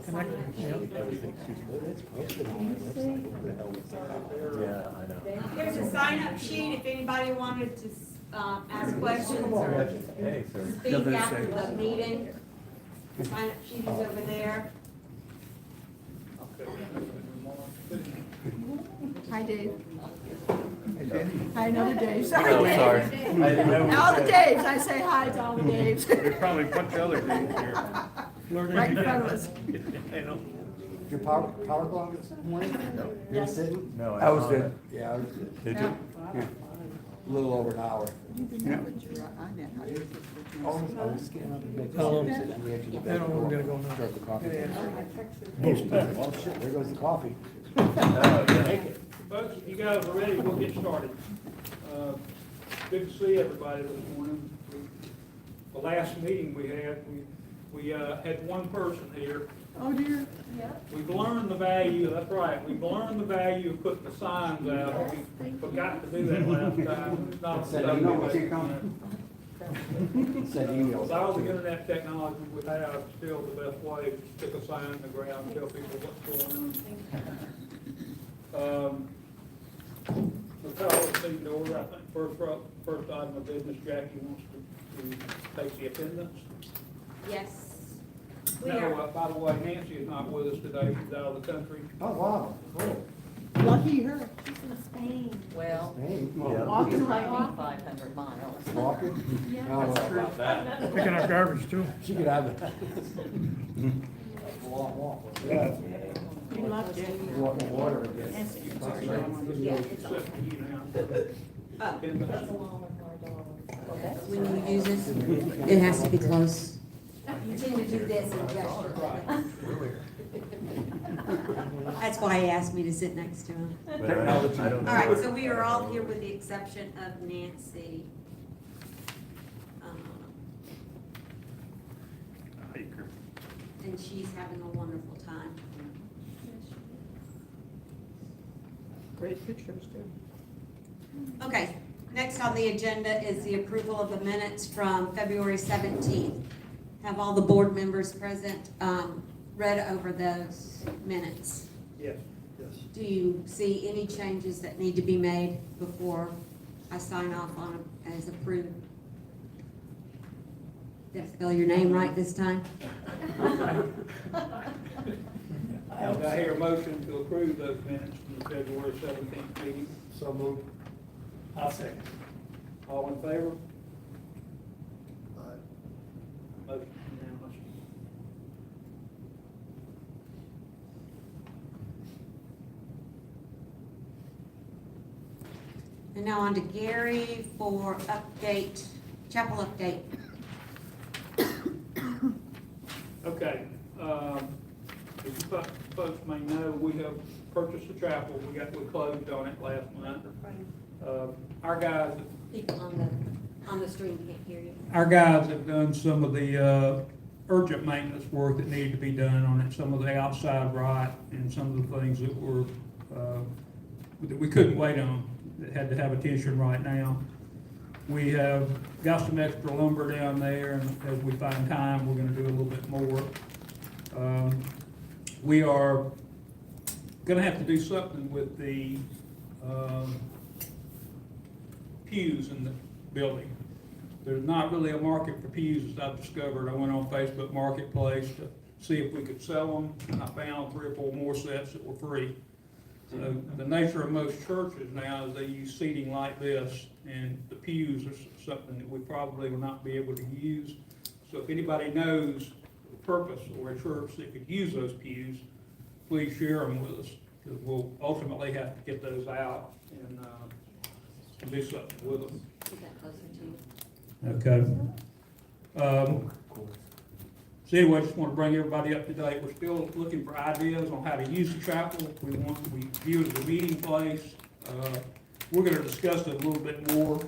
Yeah, I know. Here's a sign-up sheet if anybody wanted to ask questions or Hey, sir. speak after the meeting. The sign-up sheet is over there. Hi, Dave. Hi, another Dave. Sorry, Oh, Dave. sorry. I didn't know. All the Daves. I say hi to all the Daves. There's probably a bunch of other things here. Right in front of us. I know. Your power go on this morning? No. You were sitting? No, I was saw in. that. Yeah, I was in. Did you? A little over an hour. Almost, I was scanning up the big. How long? We actually got How long we gotta go now? Start the coffee. Oh, shit, there goes the coffee. Oh, yeah. Folks, if you guys are ready, we'll get started. Good to see everybody this morning. The last meeting we had one person here. Oh, dear. We've learned the value, that's right, we've learned the value of putting the signs out. We forgot to do that last time. It's not Said something email, that- did you come? Send emails. With all the internet technology we have, it's still the best way to stick a sign in the ground, and tell people what's going on. The fellow seemed to order, I think, first item of business, Jackie wants to take the attendance. Yes. We No, are. by the way, Nancy is not with us today, she's out of the country. Oh, wow, cool. Lucky her. She's in Spain. Well, Hey, Yeah. Walking it's like driving 500 miles. walking? Yeah. Oh, well, Picking up garbage too. she could have that. A long walk. Yeah. You lucky. Walk in water, I guess. Yeah, it's on. Oh. When you use it, it has to be close. You tend to do this and gesture. That's why he asked me to sit next to him. But I don't All know. right, so we are all here with the exception of Nancy. And she's having a wonderful time. Great pictures, too. Okay, next on the agenda is the approval of the minutes from February 17th. Have all the board members present read over those minutes? Yes. Do you see any changes that need to be made before I sign off on them as approved? Did I spell your name right this time? I hear a motion to approve those minutes from the February 17th meeting. So moved. I'll second. All in favor? Motion unanimous. And now on to Gary for update, chapel update. Okay, as you folks may know, we have purchased a chapel, we closed on it last month. Our guys, People on the stream can't hear you. our guys have done some of the urgent maintenance work that needed to be done on it, some of the outside rot and some of the things that were, that we couldn't wait on, that had to have attention right now. We have got some extra lumber down there, and as we find time, we're gonna do a little bit more. We are gonna have to do something with the pews in the building. There's not really a market for pews, as I've discovered. I went on Facebook Marketplace to see if we could sell them, and I found 3 or 4 more sets that were free. So the nature of most churches now is they use seating like this, and the pews are something that we probably will not be able to use. So if anybody knows the purpose or a church that could use those pews, please share them with us, because we'll ultimately have to get those out and do something with them. Is that closer to you? Okay. So anyway, I just want to bring everybody up to date. We're still looking for ideas on how to use the chapel. We view it as a meeting place. We're going to discuss it a little bit more,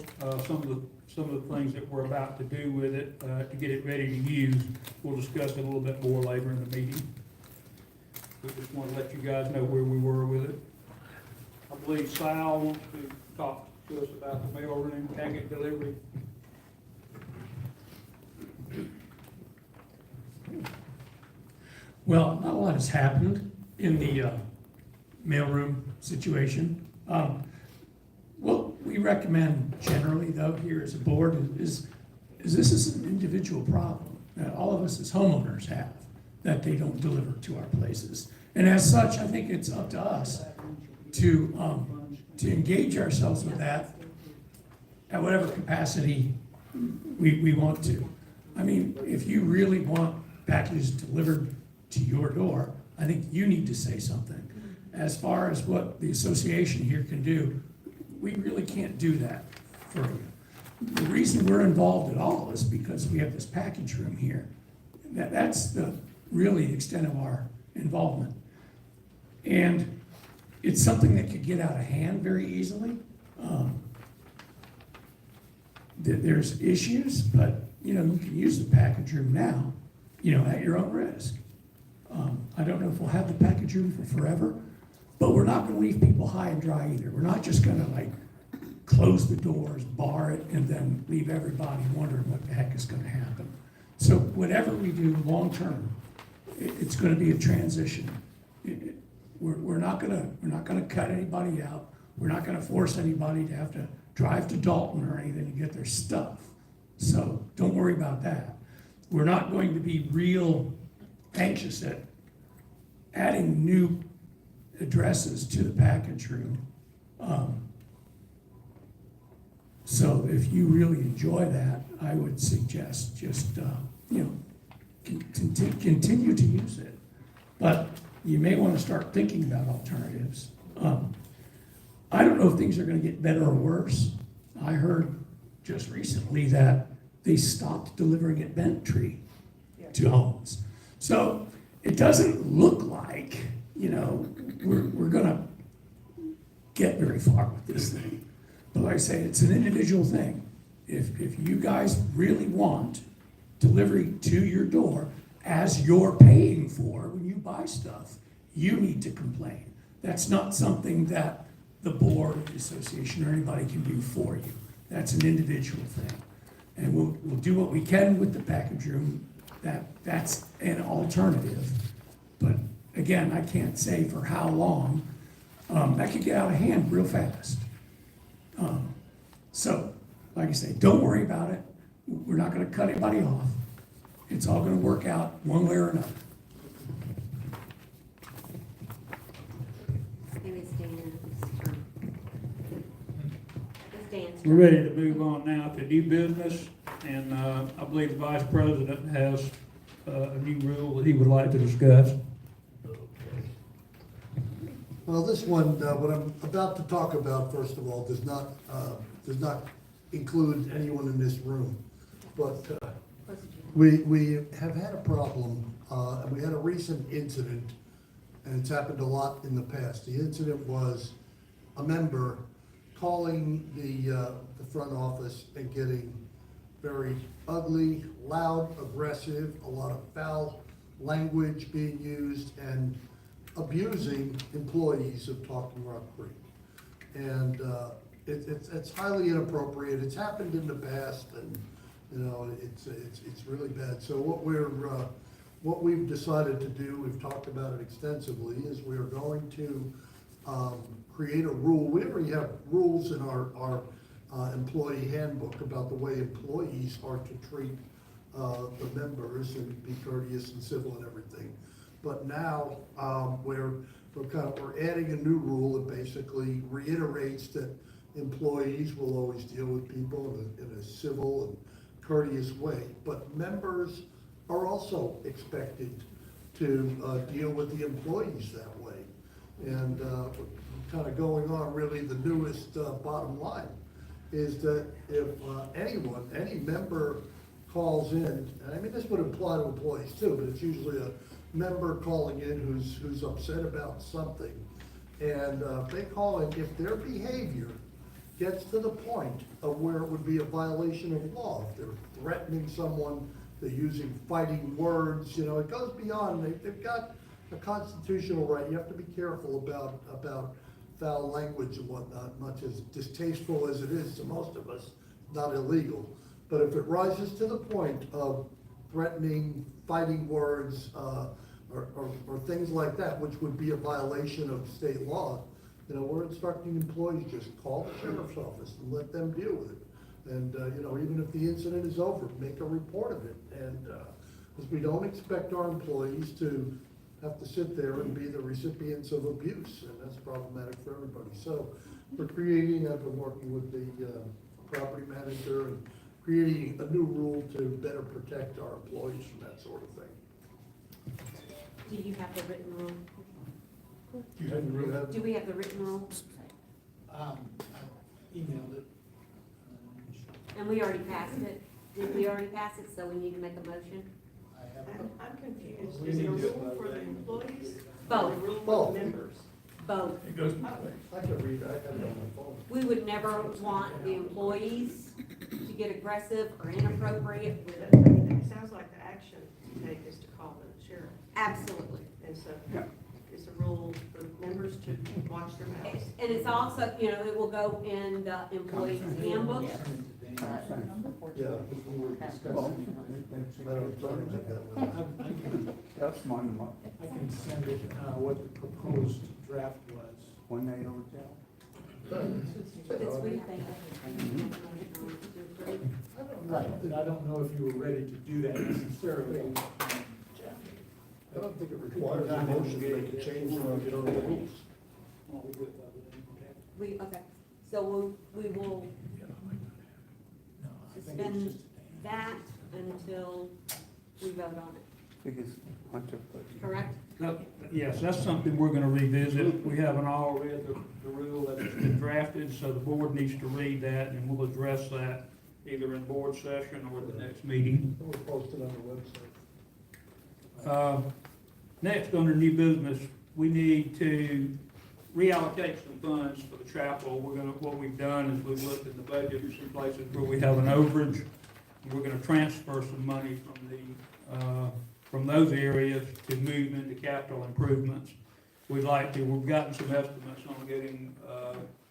some of the things that we're about to do with it to get it ready to use. We'll discuss it a little bit more later in the meeting. We just want to let you guys know where we were with it. I believe Sal wants to talk to us about the mail room packet delivery. Well, not a lot has happened in the mailroom situation. What we recommend generally, though, here as a board is this is an individual problem that all of us as homeowners have, that they don't deliver to our places. And as such, I think it's up to us to engage ourselves with that at whatever capacity we want to. I mean, if you really want packages delivered to your door, I think you need to say something. As far as what the association here can do, we really can't do that for you. The reason we're involved at all is because we have this package room here. That's the really extent of our involvement. And it's something that could get out of hand very easily. There's issues, but you can use the package room now, at your own risk. I don't know if we'll have the package room for forever, but we're not gonna leave people high and dry either. We're not just gonna close the doors, bar it, and then leave everybody wondering what the heck is gonna happen. So whatever we do long-term, it's gonna be a transition. We're not gonna cut anybody out. We're not gonna force anybody to have to drive to Dalton or anything to get their stuff. So don't worry about that. We're not going to be real anxious at adding new addresses to the package room. So if you really enjoy that, I would suggest just, continue to use it. But you may want to start thinking about alternatives. I don't know if things are going to get better or worse. I heard just recently that they stopped delivering at Bent Tree to homes. So it doesn't look like, we're going to get very far with this thing. But like I say, it's an individual thing. If you guys really want delivery to your door as you're paying for when you buy stuff, you need to complain. That's not something that the board, the association, or anybody can do for you. That's an individual thing. And we'll do what we can with the package room. That's an alternative. But again, I can't say for how long. That could get out of hand real fast. So, like I say, don't worry about it. We're not going to cut anybody off. It's all going to work out one way or another. Maybe it's Dan's turn. It's Dan's We're turn. ready to move on now to new business, and I believe the Vice President has a new rule that he would like to discuss. Well, this one, what I'm about to talk about, first of all, does not include anyone in this room. But we have had a problem, and we had a recent incident, and it's happened a lot in the past. The incident was a member calling the front office and getting very ugly, loud, aggressive, a lot of foul language being used, and abusing employees of Talking Rock Creek. And it's highly inappropriate. It's happened in the past, and it's really bad. So what we've decided to do, we've talked about it extensively, is we are going to create a rule. We already have rules in our employee handbook about the way employees are to treat the members and be courteous and civil and everything. But now we're adding a new rule that basically reiterates that employees will always deal with people in a civil and courteous way. But members are also expected to deal with the employees that way. And kind of going on, really the newest bottom line is that if any member calls in, and I mean this would apply to employees too, but it's usually a member calling in who's upset about something, and they call in, if their behavior gets to the point of where it would be a violation of law, if they're threatening someone, they're using fighting words, it goes beyond, they've got a constitutional right. You have to be careful about foul language and whatnot, much as distasteful as it is to most of us, not illegal. But if it rises to the point of threatening, fighting words, or things like that, which would be a violation of state law, you know, we're instructing employees, just call the sheriff's office and let them deal with it. And, you know, even if the incident is over, make a report of it. And, because we don't expect our employees to have to sit there and be the recipients of abuse, and that's problematic for everybody. So we're creating, I've been working with the property manager and creating a new rule to better protect our employees from that sort of thing. Do you have the written rule? You have- Do we have the written rule? I emailed it. And we already passed it. Did we already pass it, so we need to make a motion? I have I'm confused. We Is it a need to- rule for the employees? Both. Or a rule for Both. the members? Both. It goes both ways. I can read, I have it on my phone. We would never want the employees to get aggressive or inappropriate. I mean, it sounds like the action to take is to call the sheriff. Absolutely. And so it's a rule for members to watch their mouths. And it's also, you know, it will go in the employee's handbook. Yeah, we were discussing. I don't think that one. That's mine, I can send it, what the proposed draft was. one night over there. It's we think. Right, and I don't know if you were ready to do that necessarily. I don't think it requires a motion to make a change from the rules. Okay, so we will suspend that until we vote on it, Because Hunter put. correct? Yes, that's something we're gonna revisit. We haven't all read the rule that has been drafted, so the board needs to read that, and we'll address that either in board session or the next meeting. We'll post it on the website. Next, under new business, we need to reallocate some funds for the chapel. What we've done is we've looked at the budget, some places where we have an overage. We're gonna transfer some money from those areas to move into capital improvements. We've gotten some estimates on getting,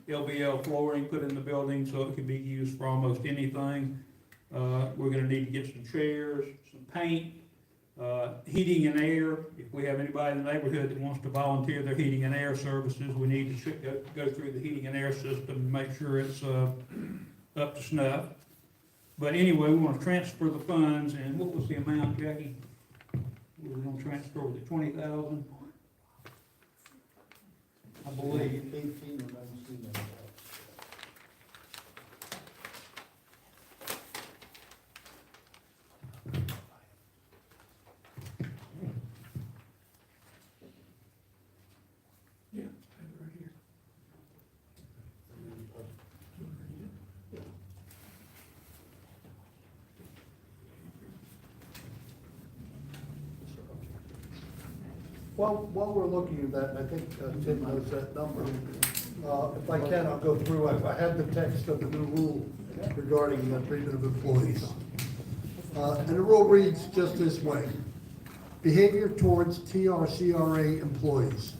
LVL flooring put in the building so it can be used for almost anything. We're gonna need to get some chairs, some paint, heating and air. If we have anybody in the neighborhood that wants to volunteer their heating and air services, we need to go through the heating and air system and make sure it's, up to snuff. But anyway, we want to transfer the funds, and what was the amount, Jackie? We were gonna transfer, was it 20,000? I believe. 18 or 19. Yeah, I have it right here. Well, while we're looking at that, and I think Tim knows that number, if I can, I'll go through, I have the text of the new rule regarding the treatment of employees. And the rule reads just this way: behavior towards TRCRA employees.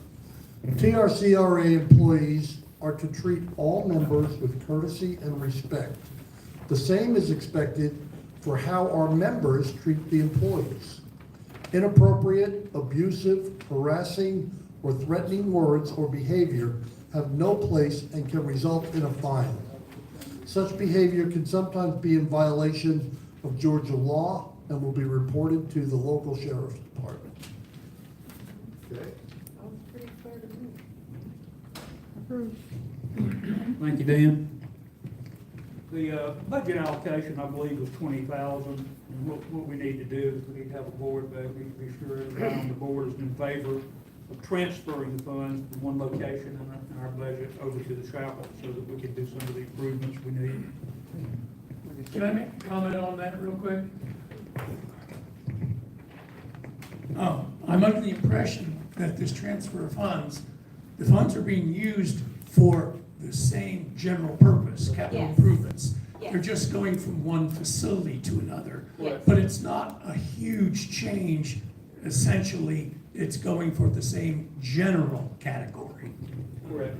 TRCRA employees are to treat all members with courtesy and respect. The same is expected for how our members treat the employees. Inappropriate, abusive, harassing, or threatening words or behavior have no place and can result in a fine. Such behavior can sometimes be in violation of Georgia law and will be reported to the local sheriff's department. Okay? Sounds pretty clear to me. Thank you, Dan. The budget allocation, I believe, was 20,000. And what we need to do is we need to have a board vote. We need to be sure everybody on the board is in favor of transferring the funds from one location in our budget over to the chapel so that we can do some of the improvements we need. Can I make a comment on that real quick? I'm under the impression that this transfer of funds, the funds are being used for the same general purpose, capital Yes. improvements. Yes. They're just going from one facility to another. Yes. But it's not a huge change. Essentially, it's going for the same general category. Correct.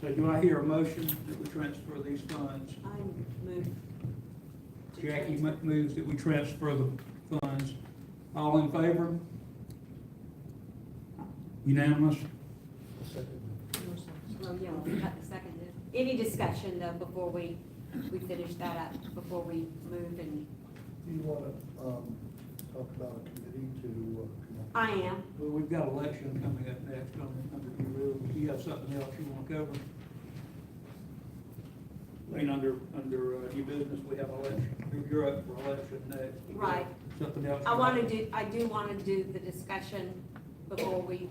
So do I hear a motion that we transfer these funds? I move Jackie moves that we transfer the funds. All in favor? Unanimous? Oh, yeah, we got the second. Any discussion though before we finish that up, before we move and, Do you want to talk about a committee to? I am. Well, we've got election coming up next under your rules. Do you have something else you want to cover? I mean, under new business, we have election. You're up for election next. Right. Something else? I do want to do the discussion before we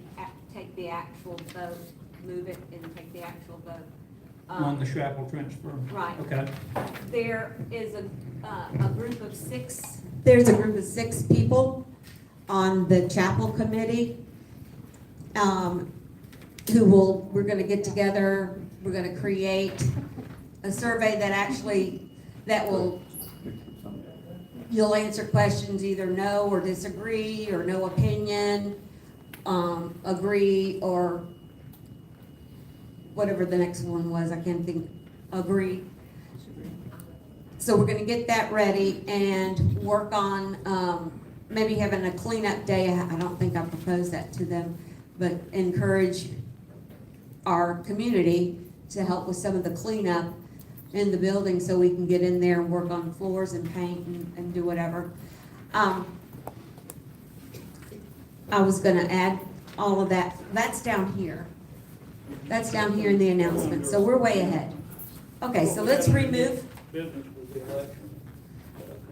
take the actual vote, move it and take the actual vote. On the chapel transfer? Right. Okay. There is a group of six. There's a group of 6 people on the chapel committee, we're gonna get together, we're gonna create a survey you'll answer questions either no or disagree, or no opinion, agree, or whatever the next one was, I can't think, agree. So we're gonna get that ready and work on, maybe having a cleanup day. I don't think I proposed that to them, but encourage our community to help with some of the cleanup in the building so we can get in there and work on floors and paint and do whatever. I was gonna add all of that. That's down here. That's down here in the announcement, so we're way ahead. Okay, so let's remove. Business with the election.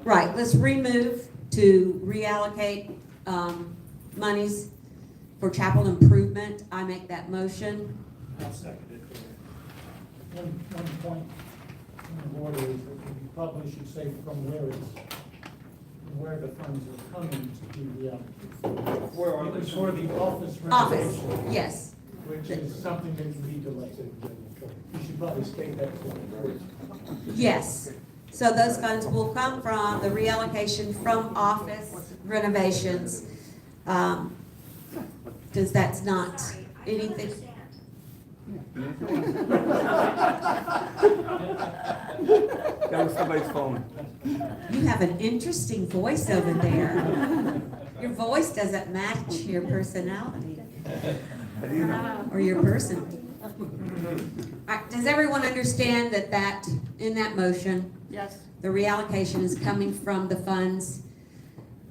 Right, let's remove to reallocate monies for chapel improvement. I make that motion. I'll second it. One point in the order is that you probably should say from where the funds are coming to do the, Where are it was they? for the office Office, renovation, yes. which is something that you need to let it. You should probably state that to the board. Yes. So those funds will come from the reallocation from office renovations. Because that's not anything. That was somebody's phone. You have an interesting voice over there. Your voice doesn't match your personality or your person. All right, does everyone understand that in that motion, Yes. the reallocation is coming from the funds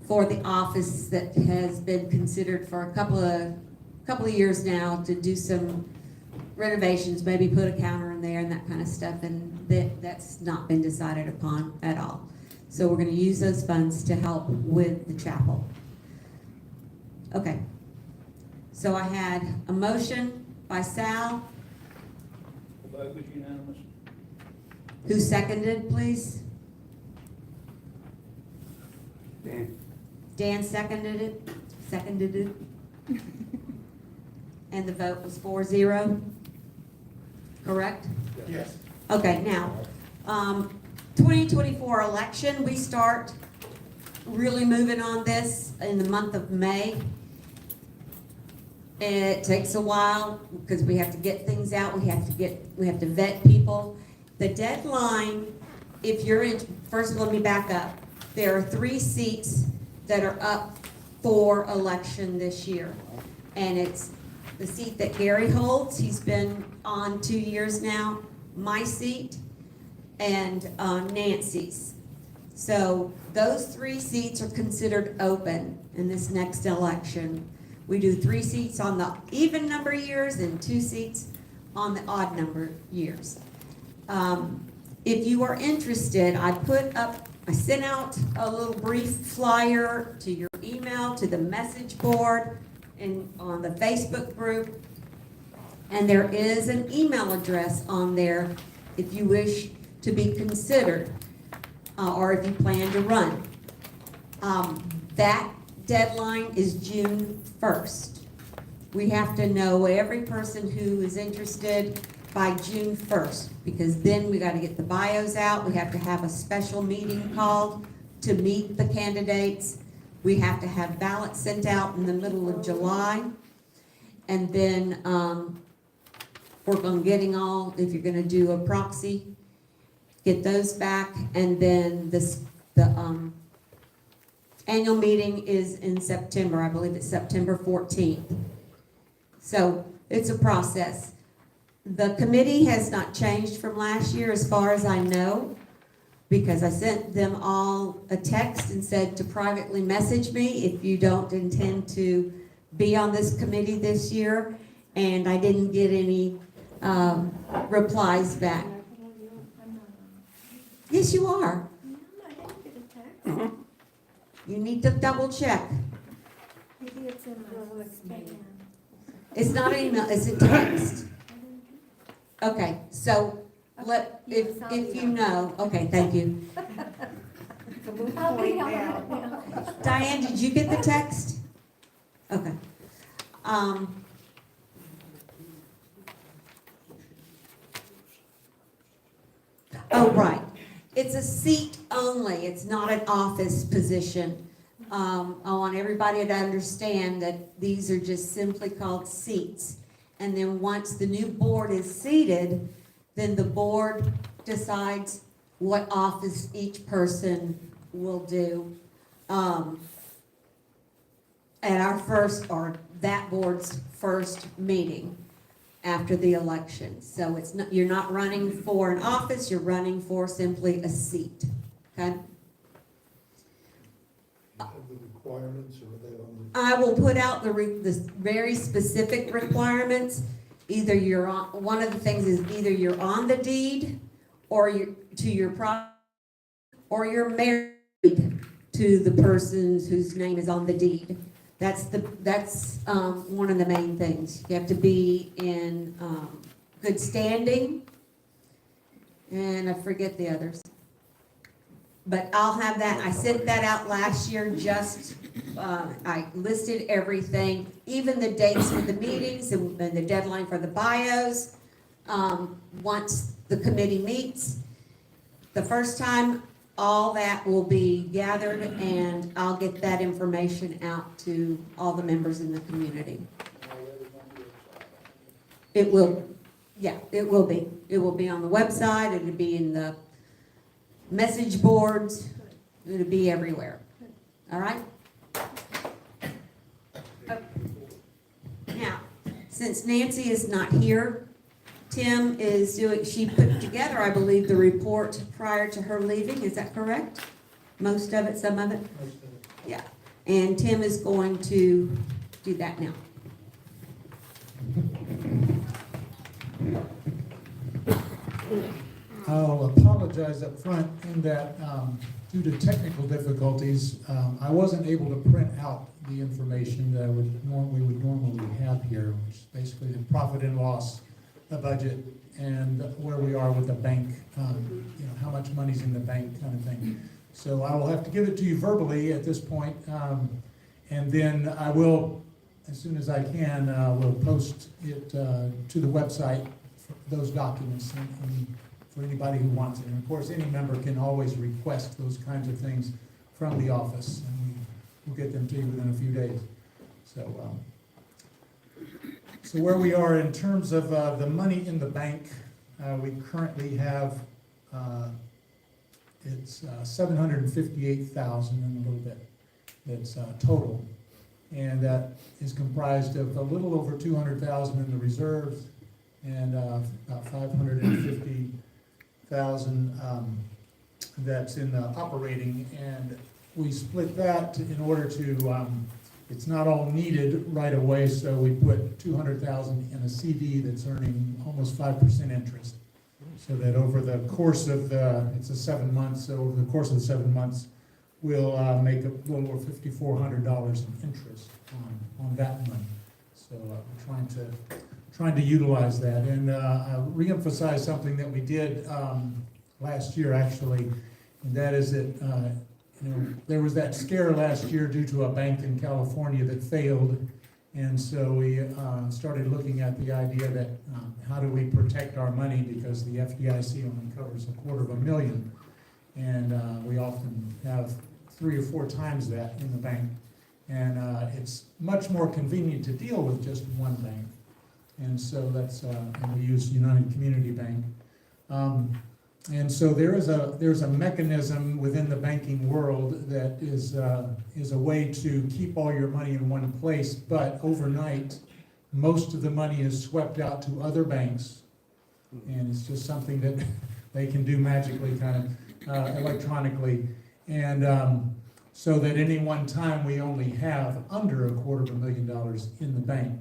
for the office that has been considered for a couple of years now to do some renovations, maybe put a counter in there and that kind of stuff, and that's not been decided upon at all. So we're gonna use those funds to help with the chapel. Okay. So I had a motion by Sal. The vote was unanimous. Who seconded, please? Dan. Dan seconded it? And the vote was 4-0? Correct? Yes. Okay, now, 2024 election, we start really moving on this in the month of May. It takes a while because we have to get things out, we have to vet people. The deadline, if you're in, first let me back up. There are 3 seats that are up for election this year. And it's the seat that Gary holds, he's been on 2 years now, my seat, and Nancy's. So those 3 seats are considered open in this next election. We do 3 seats on the even number years and 2 seats on the odd number years. If you are interested, I sent out a little brief flyer to your email, to the message board, and on the Facebook group. And there is an email address on there if you wish to be considered, or if you plan to run. That deadline is June 1st. We have to know every person who is interested by June 1st, because then we gotta get the bios out, we have to have a special meeting called to meet the candidates. We have to have ballots sent out in the middle of July. And then, work on getting all, if you're gonna do a proxy, get those back. And then The annual meeting is in September, I believe it's September 14th. So it's a process. The committee has not changed from last year as far as I know, because I sent them all a text and said to privately message me if you don't intend to be on this committee this year, and I didn't get any replies back. Yes, you are. You need to double check. Maybe it's in my spam. It's not an email, it's a text. Okay, so if you know, okay, thank you. I'll be on it now. Diane, did you get the text? Okay. Oh, right. It's a seat only. It's not an office position. I want everybody to understand that these are just simply called seats. And then once the new board is seated, then the board decides what office each person will do at our first, or that board's first meeting after the election. So it's not, you're not running for an office, you're running for simply a seat, okay? Have the requirements, or are they on I will put out the very specific requirements. Either you're on, one of the things is either you're on the deed, or you're to your property, or you're married to the person whose name is on the deed. That's one of the main things. You have to be in good standing, and I forget the others. But I'll have that. I sent that out last year. I listed everything, even the dates for the meetings and the deadline for the bios. Once the committee meets, the first time, all that will be gathered, and I'll get that information out to all the members in the community. It will, yeah, it will be. It will be on the website, it'll be in the message boards, it'll be everywhere. All right? Now, since Nancy is not here, Tim is doing, she put together, I believe, the report prior to her leaving, is that correct? Most of it, some of it? Most of it. Yeah, and Tim is going to do that now. I'll apologize up front in that due to technical difficulties, I wasn't able to print out the information that we would normally have here, which is basically the profit and loss, the budget, and where we are with the bank, how much money's in the bank kind of thing. So I will have to give it to you verbally at this point, and then I will, as soon as I can, will post it to the website, for those documents, and for anybody who wants it. And of course, any member can always request those kinds of things from the office, and we'll get them to you within a few days. So where we are in terms of the money in the bank, we currently have, it's $758,000 and a little bit. That's total, and that is comprised of a little over $200,000 in the reserves and about $550,000 that's in the operating, and we split that in order to. It's not all needed right away, so we put $200,000 in a CD that's earning almost 5% interest. So that over the course of it's a 7 months, so over the course of the 7 months, we'll make a little over $5,400 in interest on that money. So we're trying to utilize that, and I'll reemphasize something that we did last year actually, and that is that. There was that scare last year due to a bank in California that failed, and so we started looking at the idea that how do we protect our money, because the FDIC only covers $250,000, and we often have 3 or 4 times that in the bank, and it's much more convenient to deal with just one bank, and so that's and we use United Community Bank. And so there's a mechanism within the banking world that is a way to keep all your money in one place, but overnight, most of the money is swept out to other banks, and it's just something that they can do magically, kind of electronically. And so that any one time we only have under $250,000 in the bank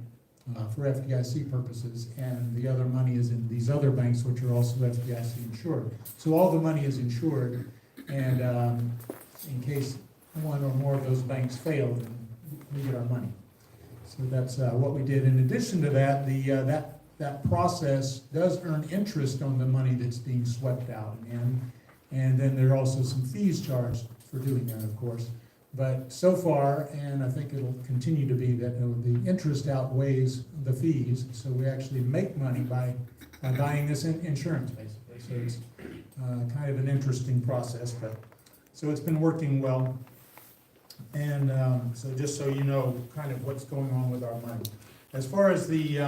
for FDIC purposes, and the other money is in these other banks, which are also FDIC insured. So all the money is insured, and in case one or more of those banks fail, then we get our money. So that's what we did. In addition to that, that process does earn interest on the money that's being swept out, and then there are also some fees charged for doing that, of course. But so far, and I think it'll continue to be, that the interest outweighs the fees, so we actually make money by buying this insurance, basically. So it's kind of an interesting process, but so it's been working well. And so just so you know kind of what's going on with our money. As far as the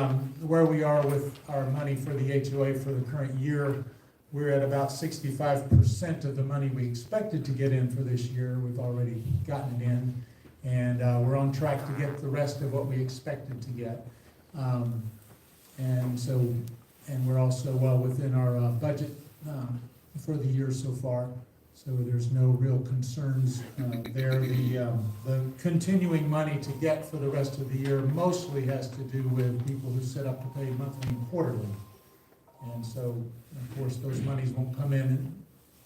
where we are with our money for the HOA for the current year, we're at about 65% of the money we expected to get in for this year. We've already gotten it in, and we're on track to get the rest of what we expected to get. And we're also well within our budget for the year so far. So there's no real concerns there. The continuing money to get for the rest of the year mostly has to do with people who set up to pay monthly and quarterly. And so, of course, those monies won't come in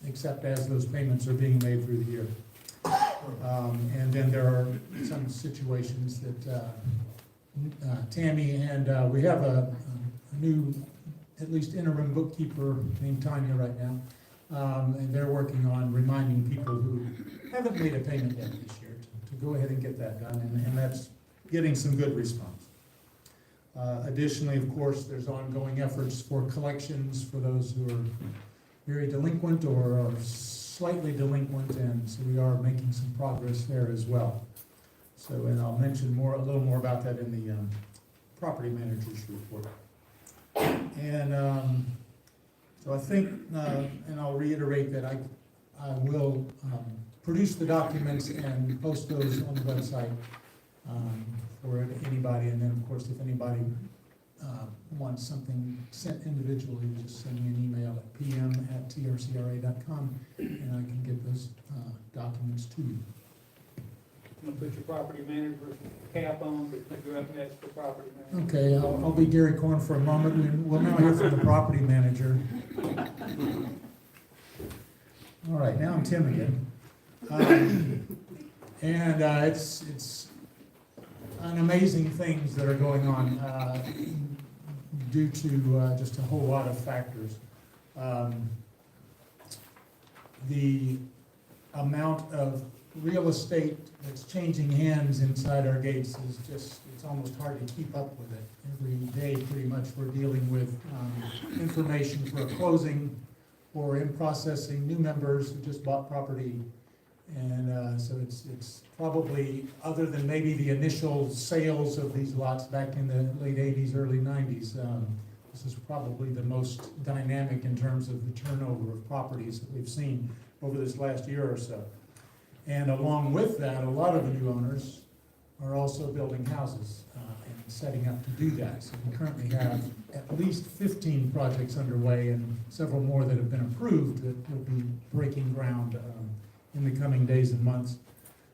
except as those payments are being made through the year. And then there are some situations that Tammy and we have a new, at least interim bookkeeper named Tanya right now. And they're working on reminding people who haven't made a payment yet this year to go ahead and get that done, and that's getting some good response. Additionally, of course, there's ongoing efforts for collections for those who are very delinquent or are slightly delinquent, and so we are making some progress there as well. So, and I'll mention a little more about that in the property manager's report. And so I think, and I'll reiterate that I will produce the documents and post those on the website for anybody. And then, of course, if anybody wants something sent individually, just send me an email at pm@trcra.com, and I can get those documents to you. I'm gonna put your property manager cap on, but you're up next for property manager. Okay, I'll be Gary Corn for a moment. We'll now hear from the property manager. All right, now I'm Tim again. And it's an amazing things that are going on due to just a whole lot of factors. The amount of real estate that's changing hands inside our gates is just, it's almost hard to keep up with it. Every day, pretty much, we're dealing with information for a closing or in processing, new members who just bought property. And so it's probably, other than maybe the initial sales of these lots back in the late 80s, early 90s, this is probably the most dynamic in terms of the turnover of properties that we've seen over this last year or so. And along with that, a lot of the new owners are also building houses and setting up to do that. So we currently have at least 15 projects underway and several more that have been approved that will be breaking ground in the coming days and months.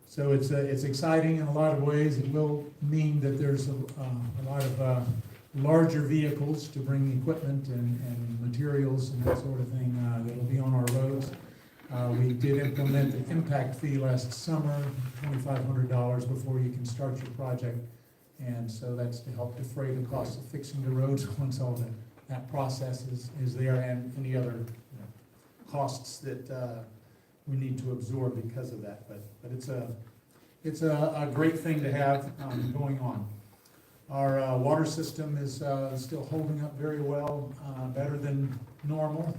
So it's exciting in a lot of ways. It will mean that there's a lot of larger vehicles to bring equipment and materials and that sort of thing that will be on our roads. We did implement the impact fee last summer, $2,500 before you can start your project. And so that's to help defray the cost of fixing the roads once all that process is there, and any other costs that we need to absorb because of that. But it's a great thing to have going on. Our water system is still holding up very well, better than normal,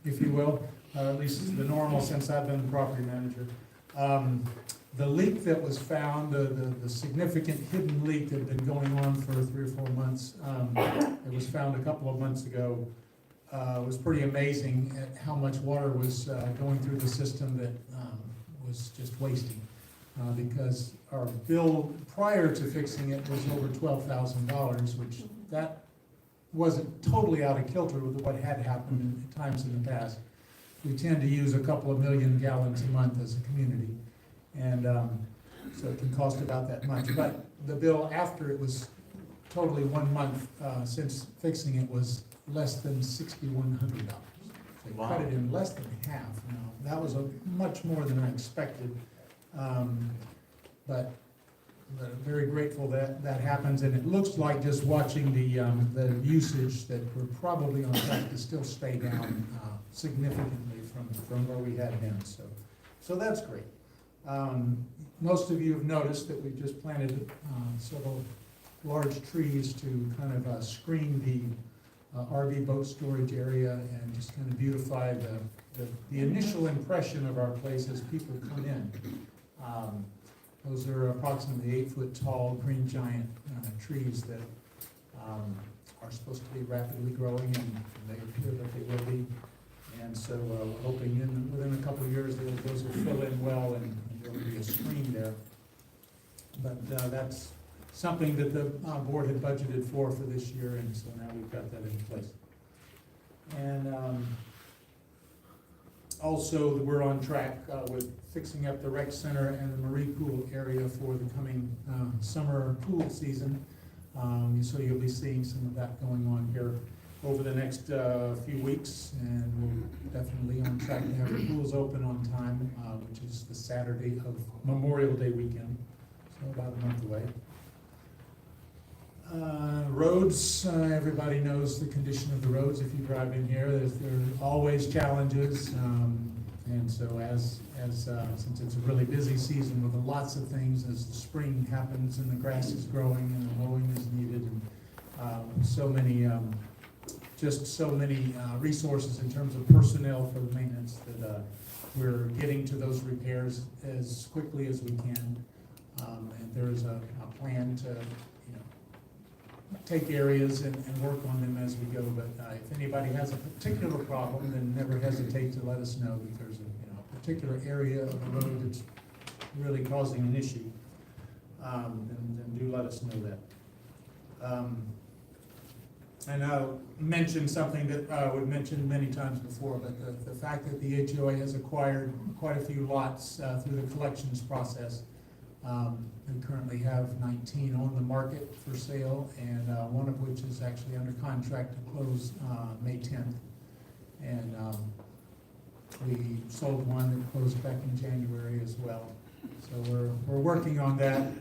if you will. At least the normal since I've been the property manager. The leak that was found, the significant hidden leak that had been going on for 3 or 4 months, it was found a couple of months ago. was pretty amazing at how much water was going through the system that was just wasting. Because our bill prior to fixing it was over $12,000, which that wasn't totally out of kilter with what had happened in times in the past. We tend to use a couple of million gallons a month as a community, and so it can cost about that much. But the bill after it was totally 1 month since fixing it was less than $6,100. They cut it in less than half. Now, that was much more than I expected, but very grateful that that happens. And it looks like, just watching the usage, that we're probably on track to still stay down significantly from where we had been. So that's great. Most of you have noticed that we've just planted several large trees to kind of screen the RV boat storage area and just kind of beautify the initial impression of our place as people come in. Those are approximately 8-foot tall green giant trees that are supposed to be rapidly growing, and they appear that they will be. And so we're hoping within a couple of years those will fill in well, and there will be a screen there. But that's something that the board had budgeted for this year, and so now we've got that in place. And also, we're on track with fixing up the rec center and the Marie Pool area for the coming summer pool season. So you'll be seeing some of that going on here over the next few weeks, and we're definitely on track to have the pools open on time, which is the Saturday of Memorial Day weekend, so about a month away. Roads, everybody knows the condition of the roads if you drive in here. There are always challenges, and so as since it's a really busy season with lots of things, as the spring happens and the grass is growing and the mowing is needed, and so many resources in terms of personnel for the maintenance, that we're getting to those repairs as quickly as we can, and there's a plan to take areas and work on them as we go. But if anybody has a particular problem, then never hesitate to let us know that there's a particular area of the road that's really causing an issue. Then do let us know that. And I'll mention something that we've mentioned many times before, but the fact that the HOA has acquired quite a few lots through the collections process. We currently have 19 on the market for sale, and one of which is actually under contract to close May 10th. And we sold one that closed back in January as well. So we're working on that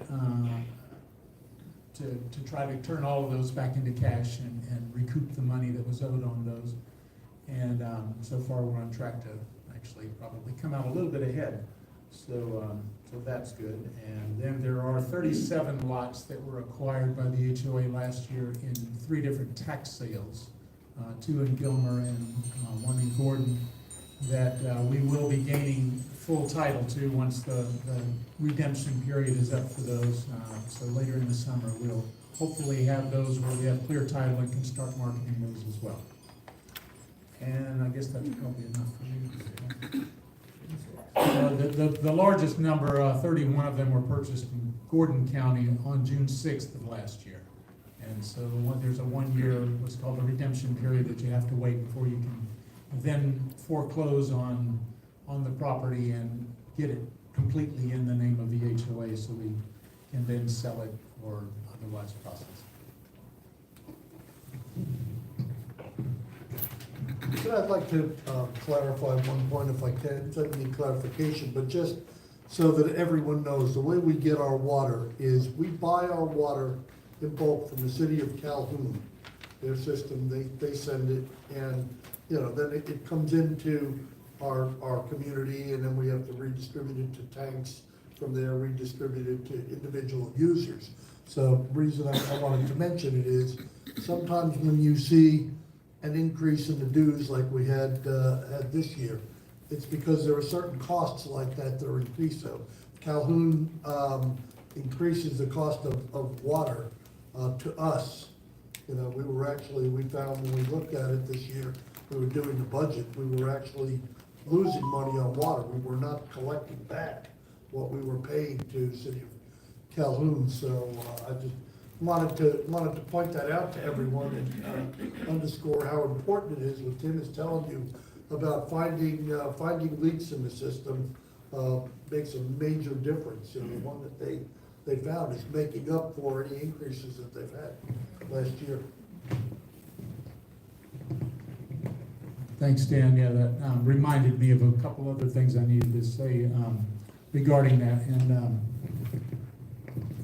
to try to turn all of those back into cash and recoup the money that was owed on those. And so far we're on track to actually probably come out a little bit ahead. So that's good. And then there are 37 lots that were acquired by the HOA last year in 3 different tax sales, 2 in Gilmer and 1 in Gordon, that we will be gaining full title to once the redemption period is up for those. So later in the summer, we'll hopefully have those where we have clear title and can start marketing those as well. And I guess that's probably enough for you. The largest number, 31 of them, were purchased in Gordon County on June 6th of last year. And so there's a 1-year, what's called a redemption period, that you have to wait before you can then foreclose on the property and get it completely in the name of the HOA, so we can then sell it or otherwise process it. So I'd like to clarify one point if I can. It doesn't need clarification, but just so that everyone knows, the way we get our water is we buy our water in bulk from the city of Calhoun. Their system, they send it, and then it comes into our community, and then we have to redistribute it to tanks. From there, redistribute it to individual users. So the reason I wanted to mention it is sometimes when you see an increase in the dues like we had this year, it's because there are certain costs like that are increased. So Calhoun increases the cost of water to us. We found when we looked at it this year we were doing the budget, we were actually losing money on water. We were not collecting back what we were paying to the city of Calhoun. So I just wanted to point that out to everyone and underscore how important it is what Tim is telling you about finding leaks in the system. Makes a major difference. And the one that they found is making up for any increases that they've had last year. Thanks, Dan. Yeah, that reminded me of a couple other things I needed to say regarding that. And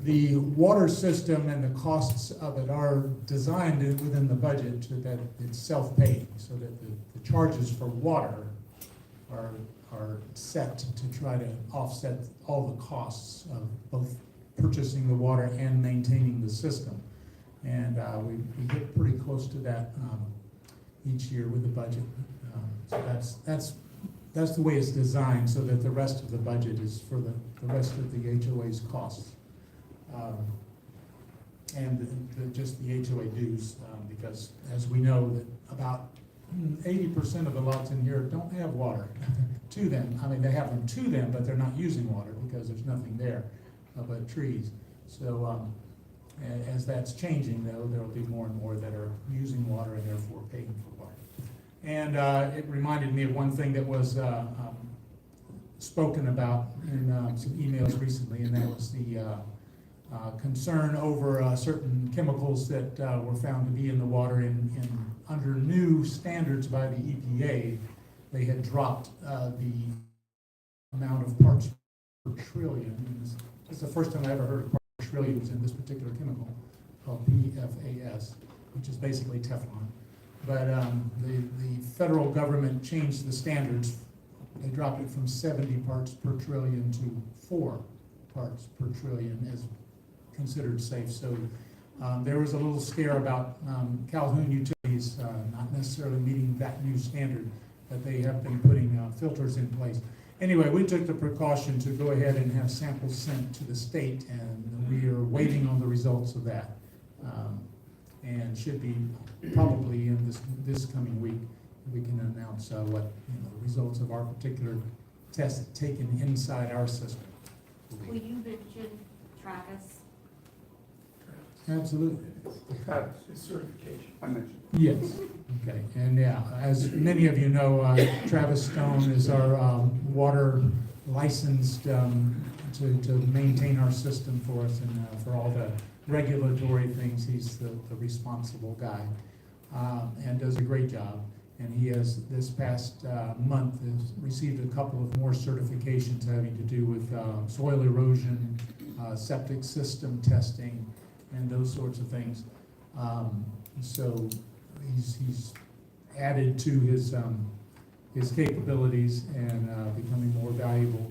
the water system and the costs of it are designed within the budget so that it's self-paying, so that the charges for water are set to try to offset all the costs of both purchasing the water and maintaining the system. And we get pretty close to that each year with the budget. So that's the way it's designed, so that the rest of the budget is for the rest of the HOA's costs. And just the HOA dues, because as we know that about 80% of the lots in here don't have water to them. I mean, they have them to them, but they're not using water because there's nothing there but trees. So as that's changing, though, there will be more and more that are using water and therefore paying for water. And it reminded me of one thing that was spoken about in some emails recently, and that was the concern over certain chemicals that were found to be in the water under new standards by the EPA. They had dropped the amount of parts per trillion. It's the first time I ever heard of parts per trillion was in this particular chemical called PFAS, which is basically Teflon. But the federal government changed the standards. They dropped it from 70 parts per trillion to 4 parts per trillion as considered safe. So there was a little scare about Calhoun utilities not necessarily meeting that new standard, but they have been putting filters in place. Anyway, we took the precaution to go ahead and have samples sent to the state, and we are waiting on the results of that. And should be probably in this coming week, we can announce what the results of our particular test taken inside our system. Will you mention Travis? Absolutely. Certification. I mentioned. Yes. Okay. And yeah, as many of you know, Travis Stone is our water licensed to maintain our system for us and for all the regulatory things. He's the responsible guy and does a great job. And he has, this past month, has received a couple of more certifications having to do with soil erosion, septic system testing, and those sorts of things. So he's added to his capabilities and becoming more valuable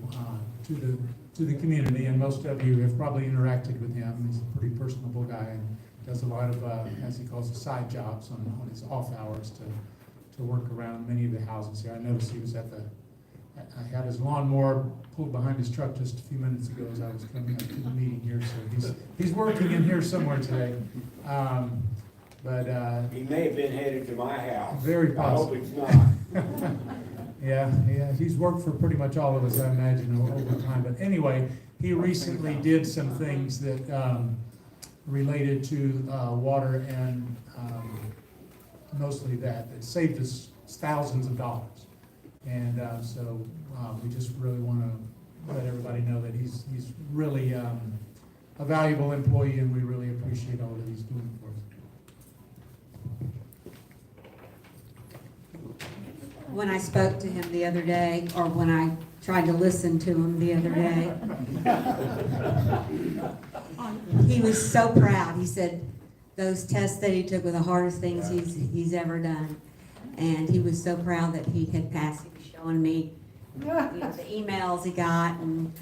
to the community. And most of you have probably interacted with him. He's a pretty personable guy and does a lot of, as he calls it, side jobs on his off hours to work around many of the houses here. I noticed he was I had his lawnmower pulled behind his truck just a few minutes ago as I was coming up to the meeting here, so he's working in here somewhere today. But he may have been headed to my house. Very possible. I hope it's not. Yeah, he's worked for pretty much all of us, I imagine, over time. But anyway, he recently did some things that related to water and mostly that saved us thousands of dollars. And so we just really want to let everybody know that he's really a valuable employee, and we really appreciate all that he's doing for us. When I spoke to him the other day, or when I tried to listen to him the other day, he was so proud. He said those tests that he took were the hardest things he's ever done. And he was so proud that he had passed. He was showing me the emails he got, and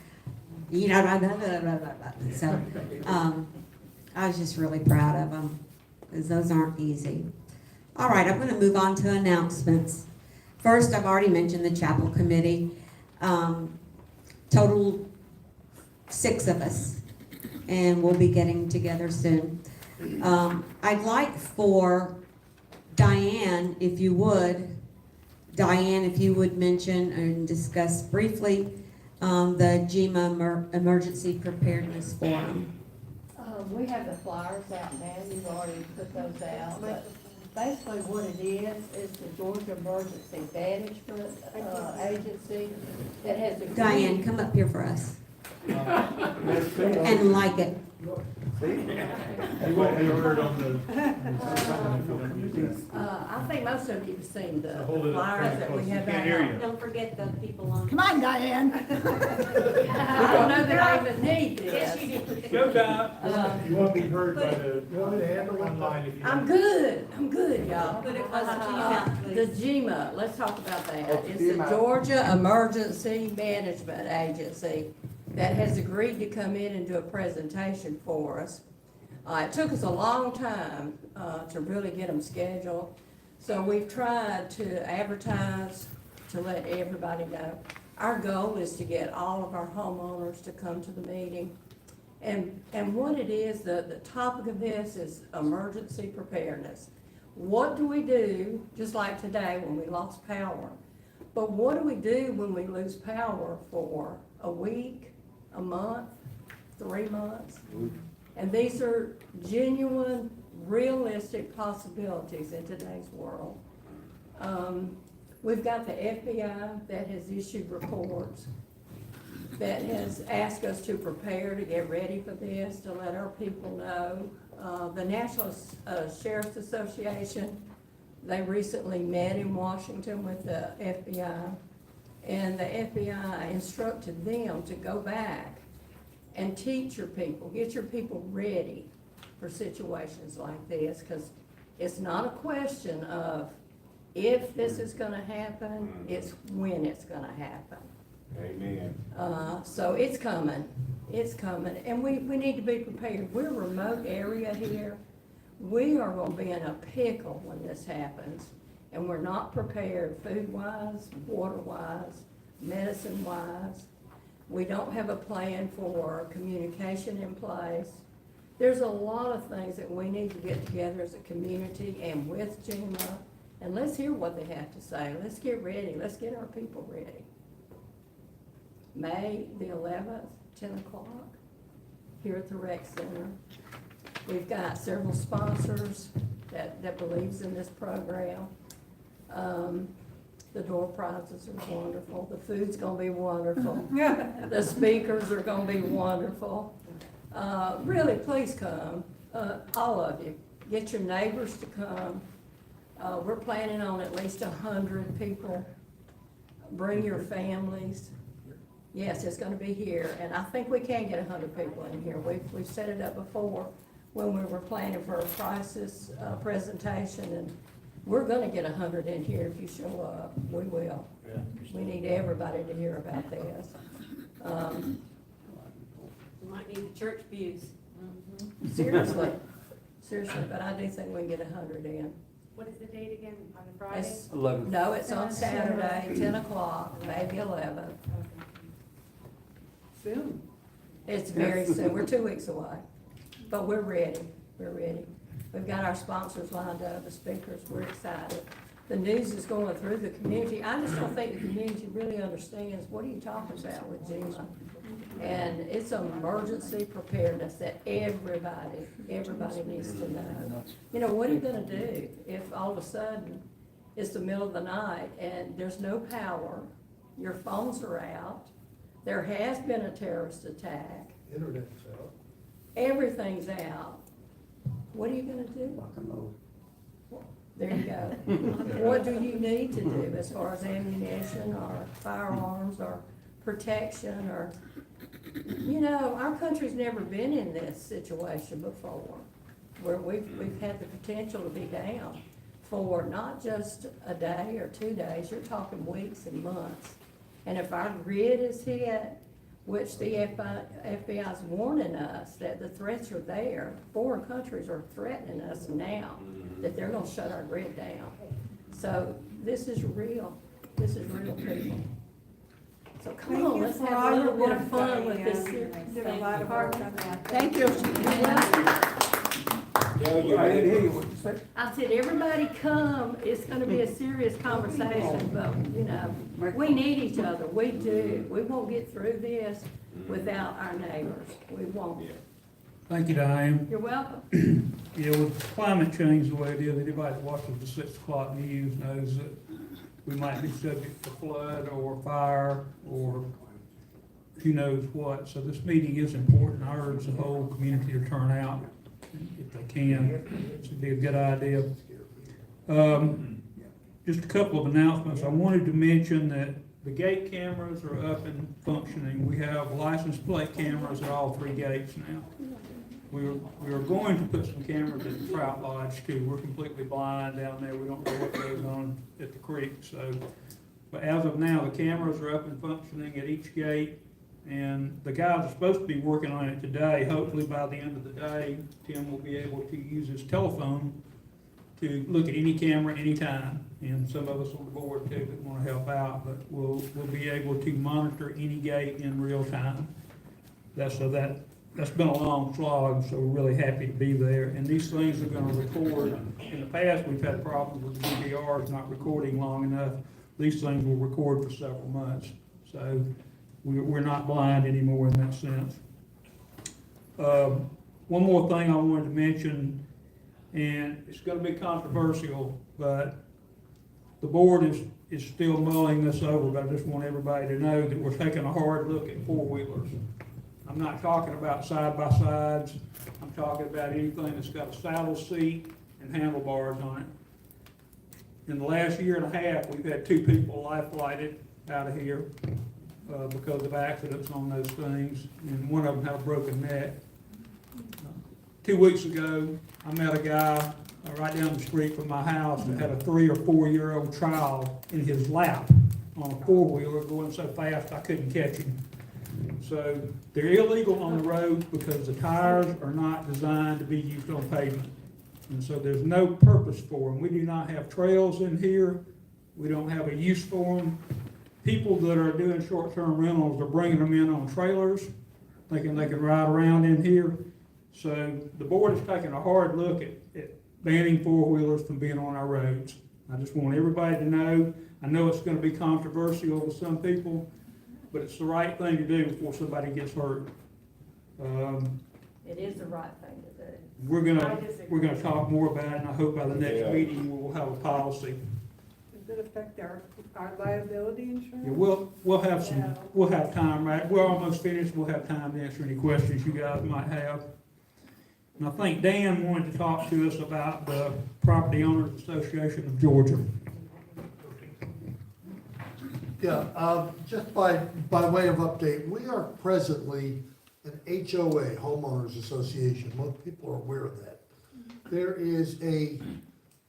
blah, blah, blah, blah, blah. So I was just really proud of him, because those aren't easy. All right, I'm going to move on to announcements. First, I've already mentioned the chapel committee. Total 6 of us, and we'll be getting together soon. I'd like for Diane, if you would, Diane, if you would mention and discuss briefly, the GEMA Emergency Preparedness Forum. We have the flyers out now, you've already put those out, but basically what it is the Georgia Emergency Management, Agency that has agreed. Diane, come up here for us And and like it. You won't be heard on the. I think most of you have seen the Hold it up flyers pretty that we close. have Can't out. hear you. Don't forget the people on. Come on, Diane. I don't know that I even need this. Go time. You won't be heard by the, you want me to handle it online if you. I'm good, y'all. The GEMA, let's talk about that. It's the Georgia Emergency Management Agency that has agreed to come in and do a presentation for us. It took us a long time, to really get them scheduled. So we've tried to advertise to let everybody know. Our goal is to get all of our homeowners to come to the meeting. And what it is, the topic of this is emergency preparedness. What do we do, just like today when we lost power? But what do we do when we lose power for a week, a month, 3 months? And these are genuine, realistic possibilities in today's world. We've got the FBI that has issued reports, that has asked us to prepare to get ready for this, to let our people know. The National Sheriff's Association, they recently met in Washington with the FBI, and the FBI instructed them to go back and teach your people, get your people ready for situations like this, because it's not a question of if this is gonna happen, it's when it's gonna happen. Amen. So it's coming, and we need to be prepared. We're a remote area here. We are gonna be in a pickle when this happens, and we're not prepared food-wise, water-wise, medicine-wise. We don't have a plan for communication in place. There's a lot of things that we need to get together as a community and with GEMA, and let's hear what they have to say. Let's get ready, let's get our people ready. May the 11th, 10 o'clock, here at the rec center. We've got several sponsors that believes in this program. The door prizes are wonderful, the food's gonna be wonderful, the speakers are gonna be wonderful. Really, please come, all of you, get your neighbors to come. We're planning on at least 100 people. Bring your families. Yes, it's gonna be here, and I think we can get 100 people in here. We've set it up before when we were planning for a crisis, presentation, and we're gonna get 100 in here if you show up. We will. We need everybody to hear about this. You might need the church pews. Seriously, but I do think we can get 100 in. What is the date again, on a Friday? It's- No, it's on Saturday, 10 o'clock, maybe 11. Soon. It's very soon, we're 2 weeks away, but we're ready. We've got our sponsors lined up, the speakers, we're excited. The news is going through the community. I just don't think the community really understands, what are you talking about with GEMA? And it's an emergency preparedness that everybody needs to know. You know, what are you gonna do if all of a sudden it's the middle of the night and there's no power, your phones are out, there has been a terrorist attack, Internet's out. everything's out, what are you gonna do? There you go. What do you need to do as far as ammunition or firearms or protection or, you know, our country's never been in this situation before, where we've had the potential to be down for not just a day or 2 days, you're talking weeks and months. And if our grid is hit, which the FBI is warning us that the threats are there, foreign countries are threatening us now, that they're gonna shut our grid down. So this is real people. So come on, let's have a little bit of fun with this. Did a lot of work on that. Thank you. Tell you, I didn't hear man. you, what you said? I said, everybody come, it's gonna be a serious conversation, but, you know, we need each other, we do. We won't get through this without our neighbors, we won't. Thank you, Diane. You're welcome. Yeah, with climate change the way it is, anybody that watches the 6 o'clock news knows that we might be subject to flood or fire or who knows what. So this meeting is important. I urge the whole community to turn out if they can. It'd be a good idea. Just a couple of announcements. I wanted to mention that the gate cameras are up and functioning. We have license plate cameras at all 3 gates now. We are going to put some cameras at the Trout Lodge too. We're completely blind down there. We don't know what goes on at the creek, so. But as of now, the cameras are up and functioning at each gate, and the guys are supposed to be working on it today. Hopefully by the end of the day, Tim will be able to use his telephone to look at any camera anytime. And some of us on the board too that want to help out, but we'll be able to monitor any gate in real time. That's been a long slog, so we're really happy to be there. And these things are gonna record. In the past, we've had problems with DVRs not recording long enough. These things will record for several months. So we're not blind anymore in that sense. One more thing I wanted to mention, and it's gonna be controversial, but the board is still mulling this over, but I just want everybody to know that we're taking a hard look at 4-wheelers. I'm not talking about side-by-sides. I'm talking about anything that's got a saddle seat and handlebars on it. In the last year and a half, we've had 2 people life-flighted out of here because of accidents on those things, and one of them had a broken neck. 2 weeks ago, I met a guy right down the street from my house that had a 3 or 4-year-old child in his lap on a 4-wheeler going so fast I couldn't catch him. So they're illegal on the roads because the tires are not designed to be used on pavement. And so there's no purpose for them. We do not have trails in here. We don't have a use for them. People that are doing short-term rentals are bringing them in on trailers, thinking they can ride around in here. So the board is taking a hard look at banning 4-wheelers from being on our roads. I just want everybody to know. I know it's going to be controversial with some people, but it's the right thing to do before somebody gets hurt. It is the right thing to do. We're gonna talk more about it, and I hope by the next meeting we'll have a policy. Does it affect our liability insurance? Yeah, we'll have time, right? We're almost finished. We'll have time to answer any questions you guys might have. And I think Dan wanted to talk to us about the Property Owners Association of Georgia. Yeah, just by way of update, we are presently an HOA, Homeowners Association. Most people are aware of that. There is a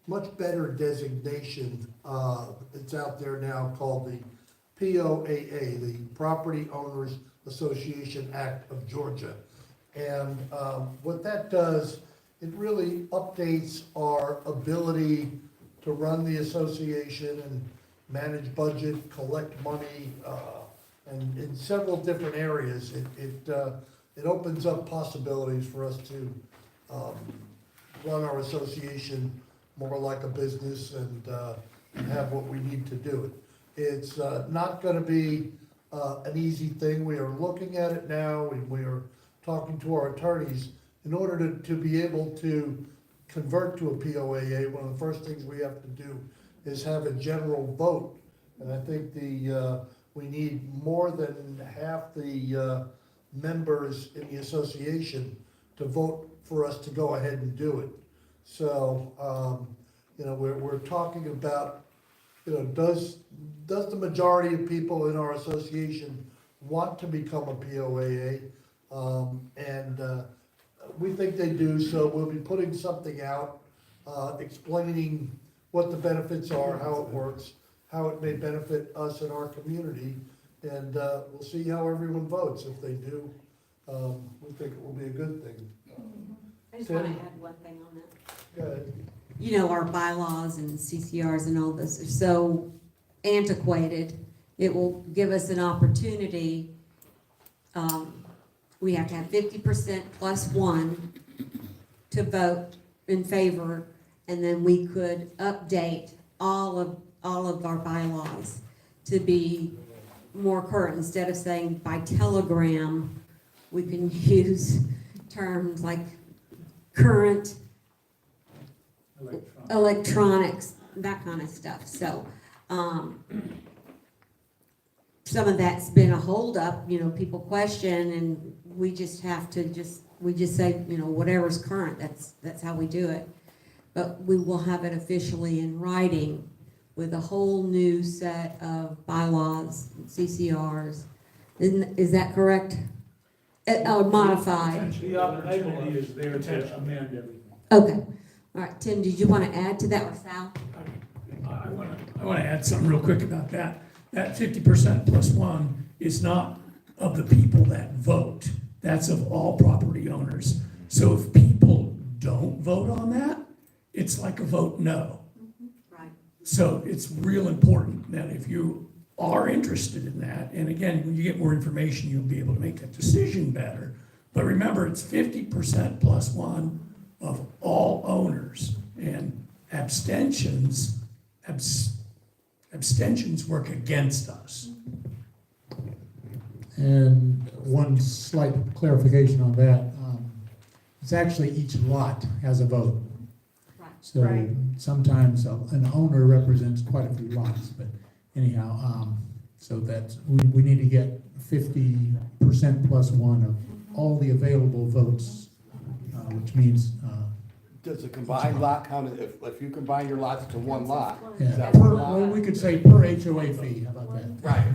much better designation, it's out there now called the POAA, the Property Owners Association Act of Georgia. And what that does, it really updates our ability to run the association and manage budget, collect money, and in several different areas. It opens up possibilities for us to run our association more like a business and have what we need to do it. It's not gonna be an easy thing. We are looking at it now, and we are talking to our attorneys. In order to be able to convert to a POAA, one of the first things we have to do is have a general vote. And I think we need more than half the members in the association to vote for us to go ahead and do it. So, we're talking about, does the majority of people in our association want to become a POAA? We think they do, so we'll be putting something out, explaining what the benefits are, how it works, how it may benefit us and our community, and we'll see how everyone votes. If they do, we think it will be a good thing. I just want to add one thing on that. Go ahead. Our bylaws and CCRs and all this are so antiquated. It will give us an opportunity. We have to have 50% plus 1 to vote in favor, and then we could update all of our bylaws to be more current. Instead of saying by telegram, we can use terms like current, electronics, that kind of stuff. So, some of that's been a holdup, people question, and we just have to we just say, whatever's current, that's how we do it. But we will have it officially in writing with a whole new set of bylaws, CCRs. Is that correct? Modified. The opportunity is there to amend everything. Okay. All right, Tim, did you want to add to that, or Sal? I want to add something real quick about that. That 50% plus one is not of the people that vote. That's of all property owners. So if people don't vote on that, it's like a vote no. Right. So it's real important that if you are interested in that, and again, when you get more information, you'll be able to make that decision better. But remember, it's 50% plus one of all owners, and abstentions work against us. And one slight clarification on that, it's actually each lot has a vote. Right. So Right. sometimes an owner represents quite a few lots, but anyhow, so that we need to get 50% plus one of all the available votes, which means, Does a combined lot count, if you combine your lots to one lot? yeah, Is that per, one lot? well, we could say per HOA fee, how about that? Right.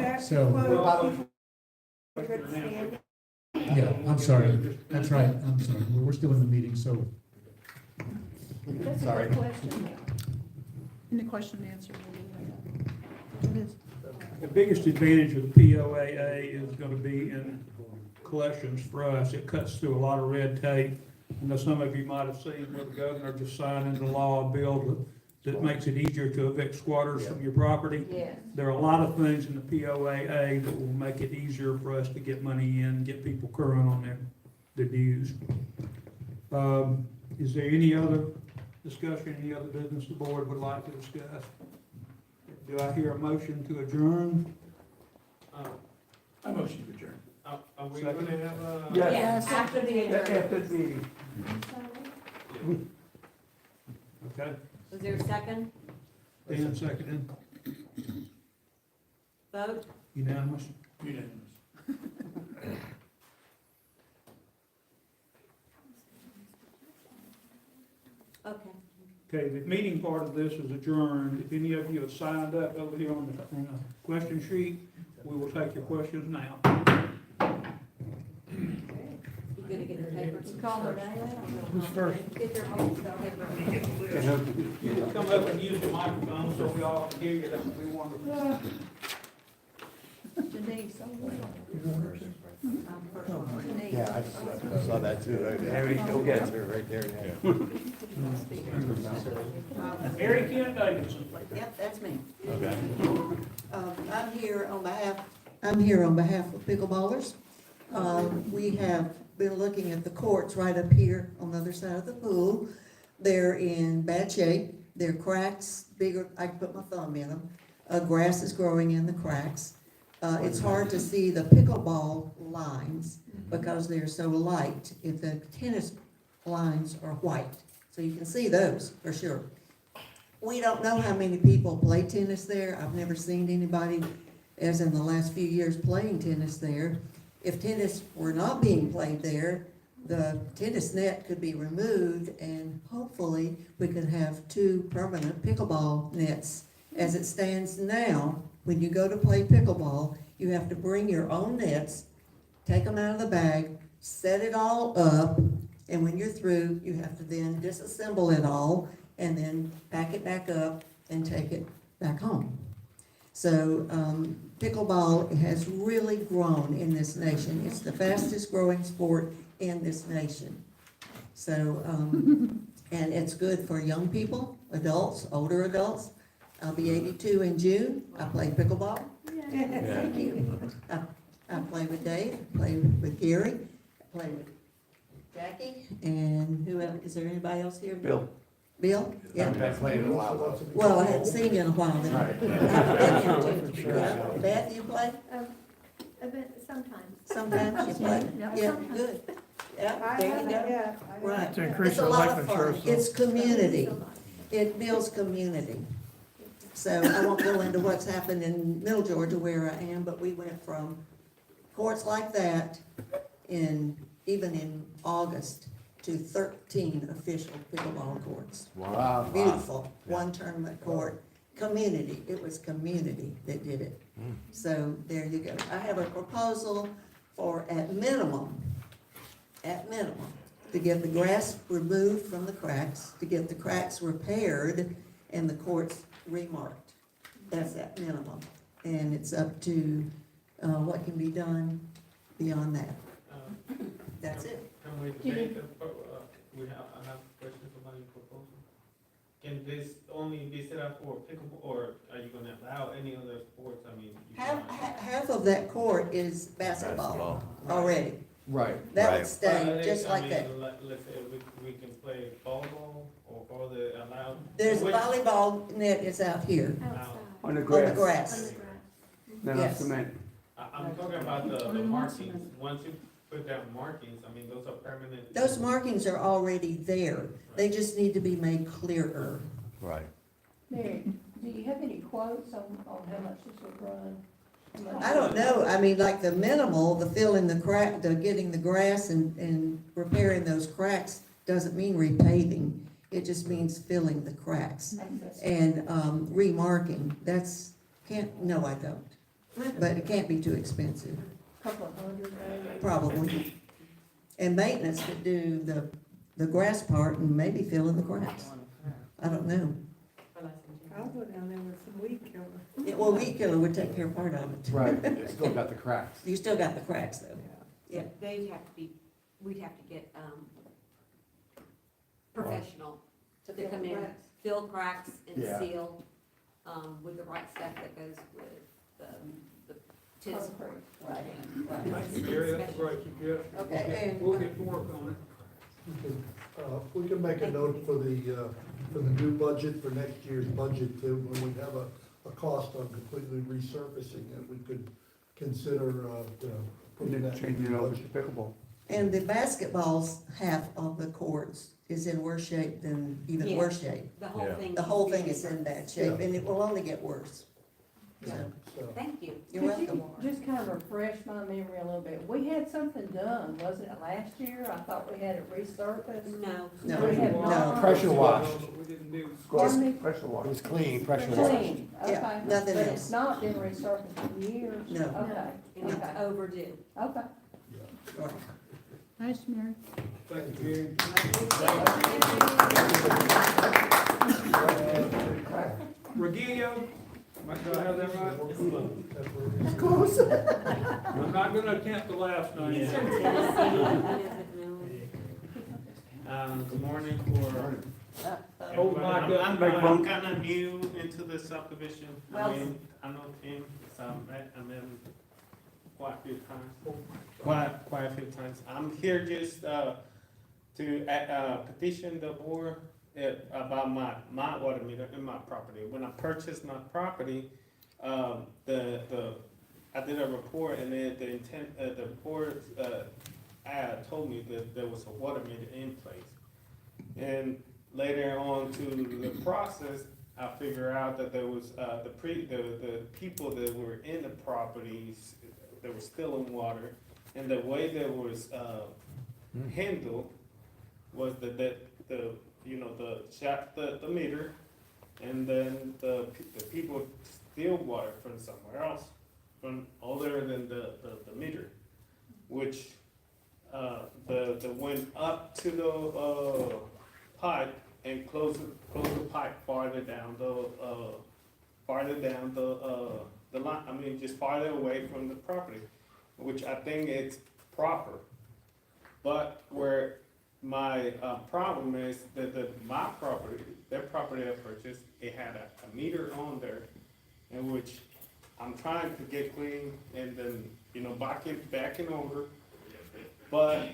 That So- was- Yeah, I'm sorry, that's right, I'm sorry, we're still in the meeting, so. That's a Sorry. good question. In the question and answer. It is. The biggest advantage of the POAA is gonna be in collections for us. It cuts through a lot of red tape. I know some of you might have seen where the governor just signed into law a bill that makes it easier to evict squatters from your property. Yes. There are a lot of things in the POAA that will make it easier for us to get money in, get people current on their dues. Is there any other discussion, any other business the board would like to discuss? Do I hear a motion to adjourn? I motion to adjourn. Are we gonna have a? Yes, after the After the meeting. Okay, Was there a second Dan seconded, vote? unanimous? Okay. Okay, the meeting part of this is adjourned. If any of you have signed up over here on the question sheet, we will take your questions now. You gonna get the paper? Call her name. Who's first? Get your whole paper. You can come up and use the microphone so we all can hear you, that would be wonderful. Denise, Yeah, I saw that too. There you go, get her right there. Mary Kent Davidson. Yep, that's me. Okay. I'm here on behalf of pickleballers. We have been looking at the courts right up here on the other side of the pool. They're in bad shape. They're cracks, bigger, I can put my thumb in them. Grass is growing in the cracks. It's hard to see the pickleball lines because they're so light. If the tennis lines are white, so you can see those for sure. We don't know how many people play tennis there. I've never seen anybody, as in the last few years, playing tennis there. If tennis were not being played there, the tennis net could be removed and hopefully we could have 2 permanent pickleball nets. As it stands now, when you go to play pickleball, you have to bring your own nets, take them out of the bag, set it all up, and when you're through, you have to then disassemble it all and then pack it back up and take it back home. So pickleball has really grown in this nation. It's the fastest growing sport in this nation. So, and it's good for young people, adults, older adults. I'll be 82 in June. I play pickleball. Thank you. I play with Dave, play with Gary, play with Jackie, and who else, is there anybody else here? Bill. Bill? Yeah. That's playing in a while though. Well, I hadn't seen you in a while then. Right. Beth, you play? Sometimes. Sometimes you play? Yeah, good. Yeah, I there you haven't go. yet. Right. To increase It's a our lot life of fun. insurance. It's community. It builds community. So I won't go into what's happened in Middle Georgia where I am, but we went from courts like that even in August to 13 official pickleball courts. Wow. Beautiful, one tournament court, community, it was community that did it. So there you go. I have a proposal for at minimum, to get the grass removed from the cracks, to get the cracks repaired and the courts remarked. That's at minimum. And it's up to, what can be done beyond that. That's it. Can we make I have questions about your proposal. Can this only be set up for pickleball, or are you gonna allow any other sports? I mean, you Half of that court is basketball already. Right. That would Right. stay just like that. Let's say we can play volleyball or all the allowed. There's a which- volleyball net is out here On the on grass. the grass. Then on Yes. cement. I'm talking about the markings. Once you put down markings, I mean, those are permanent. Those markings are already there. They just need to be made clearer. Right. Mary, do you have any quotes on how much this would run? How much- I don't know, I mean, like the minimal, the filling the crack, the getting the grass and repairing those cracks doesn't mean repaving. It just means filling the cracks. And, remarking, no, I don't. But it can't be too expensive, Couple of hundred, maybe? probably. And maintenance could do the grass part and maybe fill in the cracks. I don't know. I'll go down there with some weed killer. Yeah, well, weed killer would take care of part of it. Right, it's still got the cracks. You still got the cracks though. Yeah. They'd have to be, we'd have to get, professional to come in, fill cracks and Yeah. seal, with the right stuff that goes with the tennis court. Right. Gary, that's a great suggestion. Okay, and- We'll get to work on it. We can make a note for the new budget, for next year's budget too, when we have a cost on completely resurfacing it, we could consider, putting that in Changing the it over to budget. pickleball. And the basketball's half of the courts is in worse shape than even Yeah. worse shape. The whole Yeah. thing. The whole thing is in bad shape and it will only get worse. So, So, Thank you. you're Could welcome. you just kind of refresh my memory a little bit? We had something done, wasn't it last year? I thought we had it resurfaced. No. No, We have no. not. Pressure wash. We didn't do. Pardon me? Pressure wash. It was clean, pressure wash. Clean, okay. Yeah, nothing But else. it's not been resurfaced in years? No. Okay, And it's okay, overdue. okay. Right. Nice, Mary. Thank you, Gary. Regilio, do I have that right? I'm not gonna attempt the last name. Good morning for Hold everybody. mic up. I'm kinda new into the subdivision. Well- I know Tim, so I met him quite a few times. Quite a few times. I'm here just, to petition the board about my water meter in my property. When I purchased my property, I did a report and then the board, told me that there was a water meter in place. And later on to the process, I figured out that there was, the people that were in the properties, that were stealing water, and the way that was, handled was the meter, and then the people steal water from somewhere else, from other than the meter, which, went up to the, pipe and close the pipe farther down the line, I mean, just farther away from the property, which I think it's proper. But where my problem is that my property, their property I purchased, it had a meter on there, in which I'm trying to get clean and then, backing over. But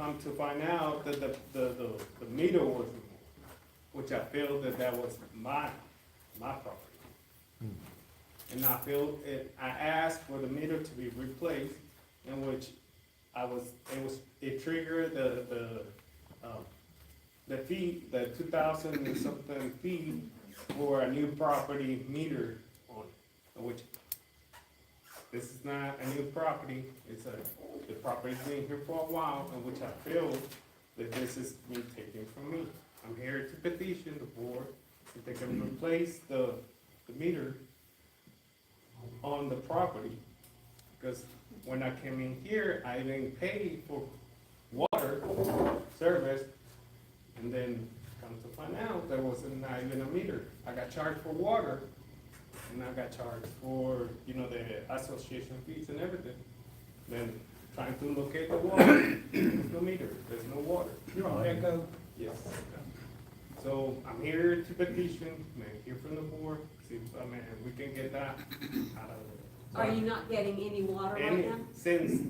come to find out that the meter was removed, which I feel that was my property. And I feel I asked for the meter to be replaced, in which it triggered the fee, the 2,000 and something fee for a new property meter on it, which this is not a new property, the property's been here for a while, in which I feel that this is being taken from me. I'm here to petition the board if they can replace the meter on the property. Because when I came in here, I even paid for water service, and then come to find out there wasn't not even a meter. I got charged for water, and I got charged for, the association fees and everything. Then trying to locate the water, there's no meter, there's no water. You're on Echo? Yes. So I'm here to petition, hear from the board, see if, we can get that out of it. Are you not getting any water right And now? since,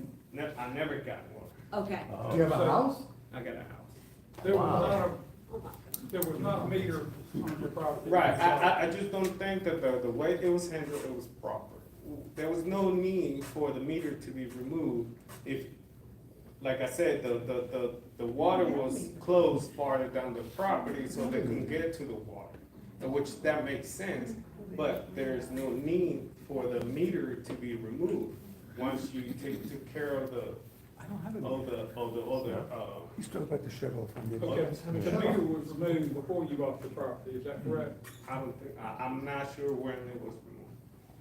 I never got water. Okay. Do you have a house? I got a house. There was not a meter on your property. Right, I just don't think that the way it was handled, it was proper. There was no need for the meter to be removed if, like I said, the water was closed farther down the property so they couldn't get to the water, which that makes sense, but there's no need for the meter to be removed once you took care of the, I don't have You still got the shovel from the. Okay, the meter was removed before you bought the property, is that correct? I don't think, I'm not sure when it was removed.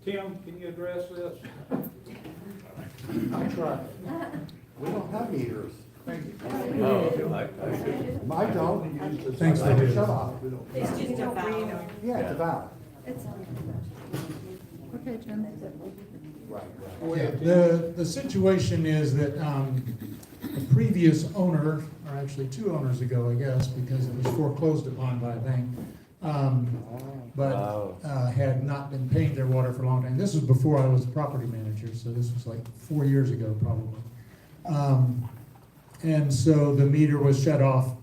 Tim, can you address this? I tried. We don't have meters. Thank you. I don't. Thanks for this. Shut off. It's just a valve. Yeah, it's a valve. Okay, Jim. Right, Go ahead, Tim. The situation is that, the previous owner, or actually 2 owners ago, I guess, because it was foreclosed upon by a bank, had not been paying their water for a long time. This was before I was property manager, so this was like 4 years ago, probably. And so the meter was shut off,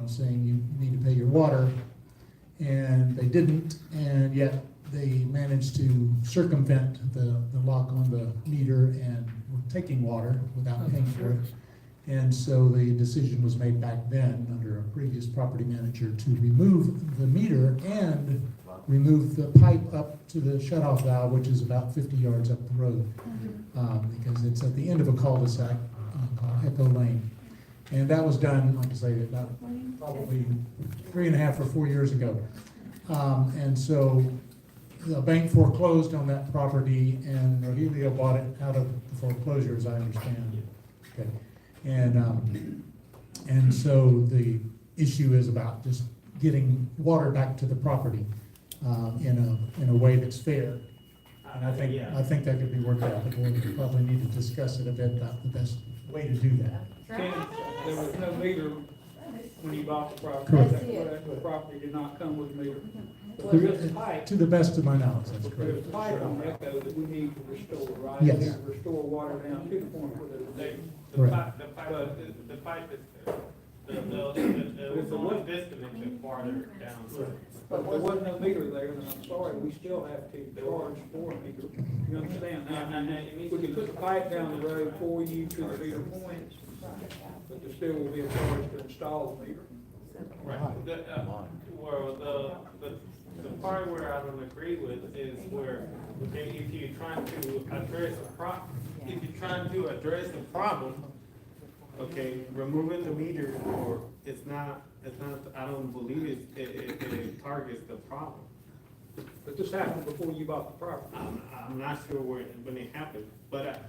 saying you need to pay your water, and they didn't, and yet they managed to circumvent the lock on the meter and were taking water without paying for it. And so the decision was made back then, under a previous property manager, to remove the meter and remove the pipe up to the shut-off valve, which is about 50 yards up the road, because it's at the end of a cul-de-sac called Echo Lane. And that was done, like I say, about probably 3.5 or 4 years ago. And so the bank foreclosed on that property, and Rogelio bought it out of the foreclosure, as I understand it. Okay. And so the issue is about just getting water back to the property in a way that's fair. And I think that could be worked out. The board would probably need to discuss it a bit about the best way to do that. Tim, there was no meter when you bought the property. Correct. Is that correct? The property did not come with a meter. Well, there's a pipe, To the best of my knowledge, that's correct. there's a pipe on Echo that we need to restore, right? Yes. We need to restore water down to the point where there's a The pipe is there. It was only disconnected farther down. But there wasn't no meter there, and I'm sorry, we still have to charge for a meter. You understand? Now, we can put the pipe down the road for you to the meter point, but there still will be a charge to install the meter. Right, the part where I don't agree with is where, okay, if you're trying to address the problem, okay, removing the meter, or it's not, I don't believe it targets the problem. But this happened before you bought the property. I'm not sure when it happened, but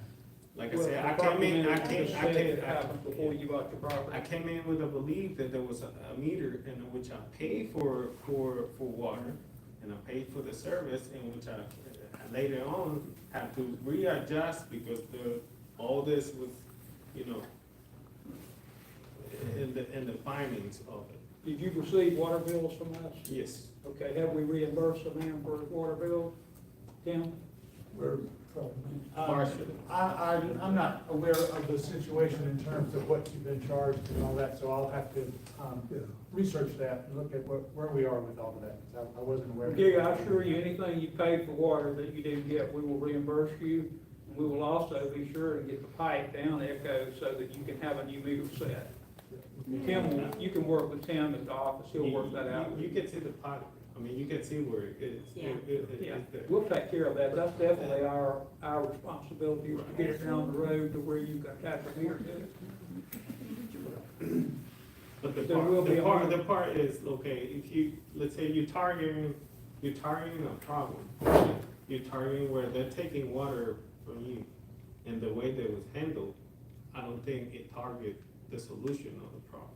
like I Well, said, the I property came in, manager just said it happened before you bought the property. I came in with a belief that there was a meter in which I paid for water, and I paid for the service, in which I later on had to readjust because all this was, in the findings of it. Did you receive water bills from us? Yes. Okay, have we reimbursed the man for his water bill? Tim? We're Partially. I'm not aware of the situation in terms of what you've been charged and all that, so I'll have to, research that and look at where we are with all of that, 'cause I wasn't aware. Yeah, I assure you, anything you pay for water that you didn't get, we will reimburse you. And we will also be sure to get the pipe down Echo so that you can have a new meter set. You can work with Tim at the office, he'll work that out. You can see the pot, I mean, you can see where it is. Yeah. Yeah, we'll take care of that. That's definitely our responsibility to get it down the road to where you can attach a meter to it. But the There will be a part, meter. the part is, okay, if you, let's say you're targeting a problem. You're targeting where they're taking water from you, and the way that it was handled, I don't think it target the solution of the problem.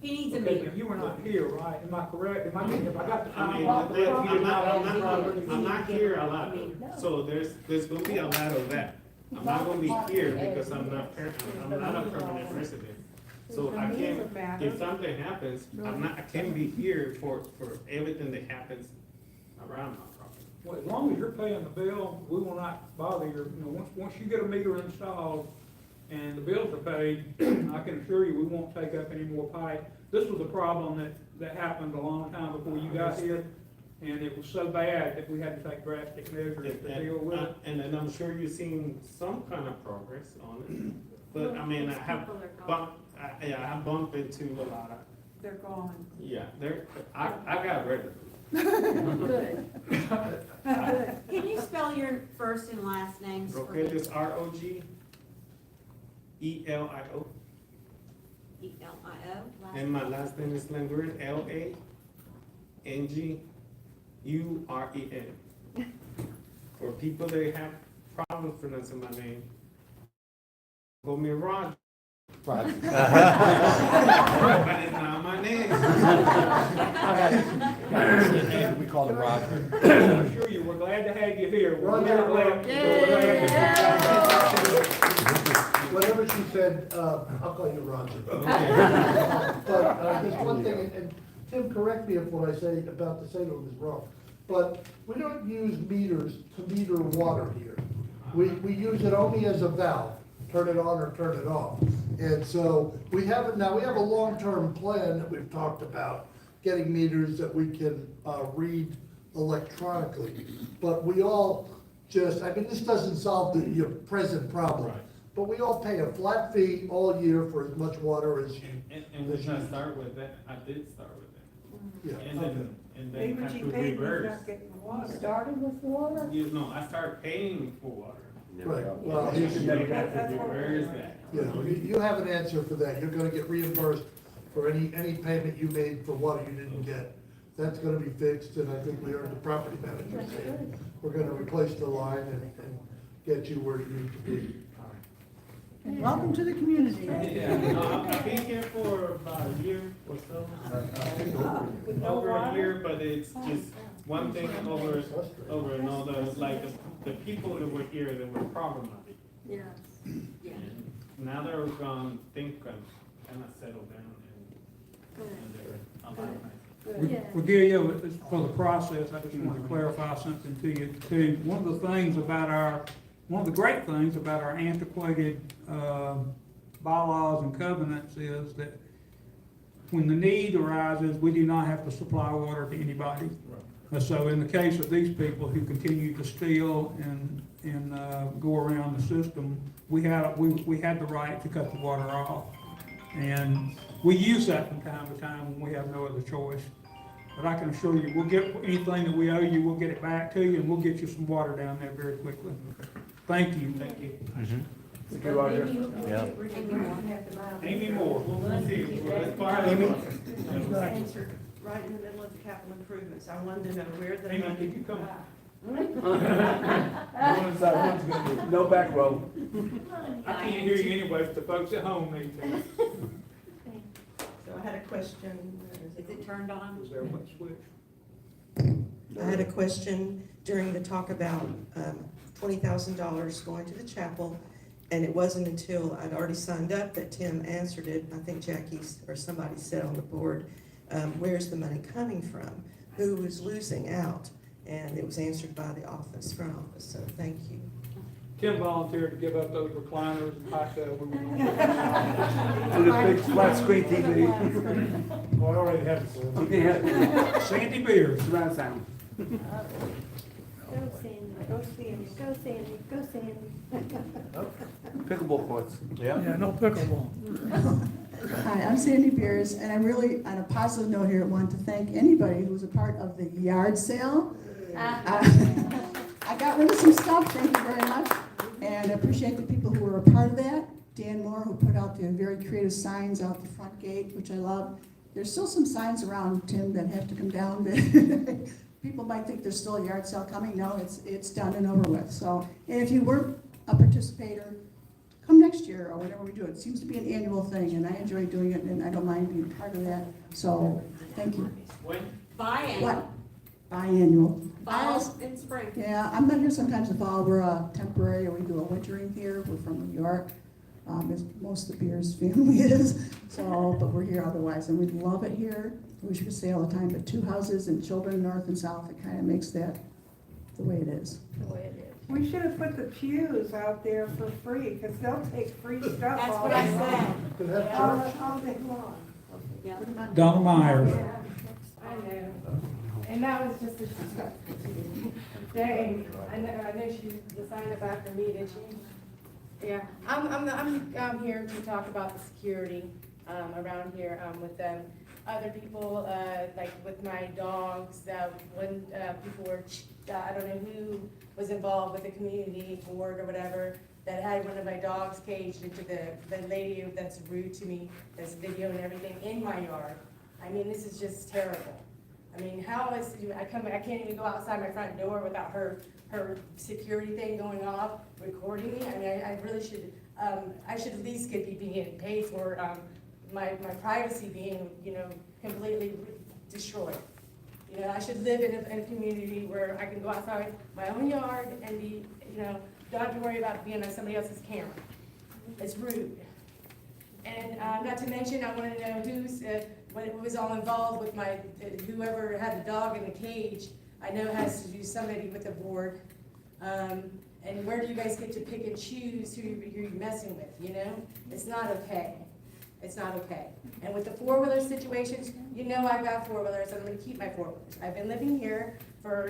He needs a Okay, meter. but you were not here, right? Am I correct? If I got the I time mean, off, I'm not here a lot, so there's gonna be a lot of that. I'm not gonna be here because I'm not a permanent resident. So I can't, if something happens, I can't be here for everything that happens around my property. well, as long as you're paying the bill, we will not bother you. You know, once you get a meter installed and the bills are paid, I can assure you, we won't take up any more pipe. This was a problem that happened a long time before you got here, and it was so bad that we had to take drastic measures to deal with it. And then I'm sure you've seen some kind of progress on it, but I mean, I have bumped into a lot of, They're gone. yeah, I got rid of it. Good. Can you spell your first and last names for me? Rogelio is ROGELIO, E-L-I-O. and my last name is Languren, LANGUREN. For people that have problems pronouncing my name, call me Roger, Right. but it's not my name. We call him Roger. I assure you, we're glad to have you here. We're Roger. glad- Whatever she said, I'll call you Roger. But there's one thing, and Tim, correct me if what I say about the Salem is wrong, but we don't use meters to meter water here. We use it only as a valve, turn it on or turn it off. And so we have a long-term plan that we've talked about, getting meters that we can read electronically. But we all just, I mean, this doesn't solve your present problem. Right. But we all pay a flat fee all year for as much water as you. And when I start with that, I did start with that. Yeah, And okay. then Even have you to paid, you're reverse. not getting water. Started with water? You know, I started paying for water. Right, well, You you have to reverse that. you have an answer for that. You're gonna get reimbursed for any payment you made for water you didn't get. That's gonna be fixed, and I think we heard the property manager say, we're gonna replace the line and get you where you need to be. Welcome to the community. Yeah, I've been here for about a year or so. Over a year, but it's just one thing over another, like the people that were here that were problematic. Yes. And now they're gone, things kind of settled down and they're a lot nicer. Rogelio, for the process, I just wanted to clarify something to you too. One of the great things about our antiquated bylaws and covenants is that when the need arises, we do not have to supply water to anybody. So in the case of these people who continue to steal and go around the system, we had the right to cut the water off. And we use that from time to time when we have no other choice. But I can assure you, we'll get anything that we owe you, we'll get it back to you, and we'll get you some water down there very quickly. Thank you. Thank you. Yeah. Amy Moore. We'll see. It's part of Answered right in the middle of the capital improvements. I wanted to know where the Amy, money. did you come? No back row. I can't hear you anyway, but the folks at home need to. So I had a question. Is it turned on? Was there one switch? I had a question during the talk about $20,000 going to the chapel, and it wasn't until I'd already signed up that Tim answered it. I think Jackie's, or somebody said on the board, where's the money coming from? Who is losing out? And it was answered by the office, front office, so thank you. Kim volunteered to give up those recliners and hot tub. We were- For the big flat screen TV. Well, I already have it. Yeah, Sandy Beers. surround sound. Go Sandy, go Sandy, go Sandy, go Sandy. Pickleball courts. Yeah, no pickleball. Hi, I'm Sandy Beers, and I really, on a positive note here, want to thank anybody who was a part of the yard sale. I got rid of some stuff, thank you very much, and I appreciate the people who were a part of that. Dan Moore, who put out the very creative signs out the front gate, which I love. There's still some signs around, Tim, that have to come down, but people might think there's still a yard sale coming. No, it's done and over with. So, and if you weren't a participator, come next year or whenever we do it. It seems to be an annual thing, and I enjoy doing it, and I don't mind being part of that. So, thank you. When? Biannual. Biannual. Fall and spring. Yeah, I'm not here sometimes in the fall. We're temporary, we do a wintering here. We're from New York, as most of the Beers family is. So, but we're here otherwise, and we love it here. We wish we could stay all the time, but 2 houses and children north and south, it kind of makes that the way it is. The way it is. We should have put the pews out there for free, because they'll take free stuff That's all what I day long. said. All day long. Yeah. Donna Myers. Yeah, I know. And that was just a thing. I know she designed it back for me, did she? Yeah, I'm here to talk about the security, around here, with them. Other people, like with my dogs, when, people were, I don't know who was involved with the community board or whatever, that had one of my dogs caged into the lady that's rude to me, that's videoing everything in my yard. I mean, this is just terrible. I mean, I can't even go outside my front door without her security thing going off, recording me. I mean, I really should, I should at least be being paid for, my privacy being, completely destroyed. I should live in a community where I can go outside my own yard and be, don't have to worry about being on somebody else's camera. It's rude. And, not to mention, I wanna know what was all involved with whoever had the dog in the cage. I know has to do somebody with the board. And where do you guys get to pick and choose who you're messing with, It's not okay. It's not okay. And with the four-wheeler situations, I've got four-wheelers, and I'm gonna keep my four-wheelers. I've been living here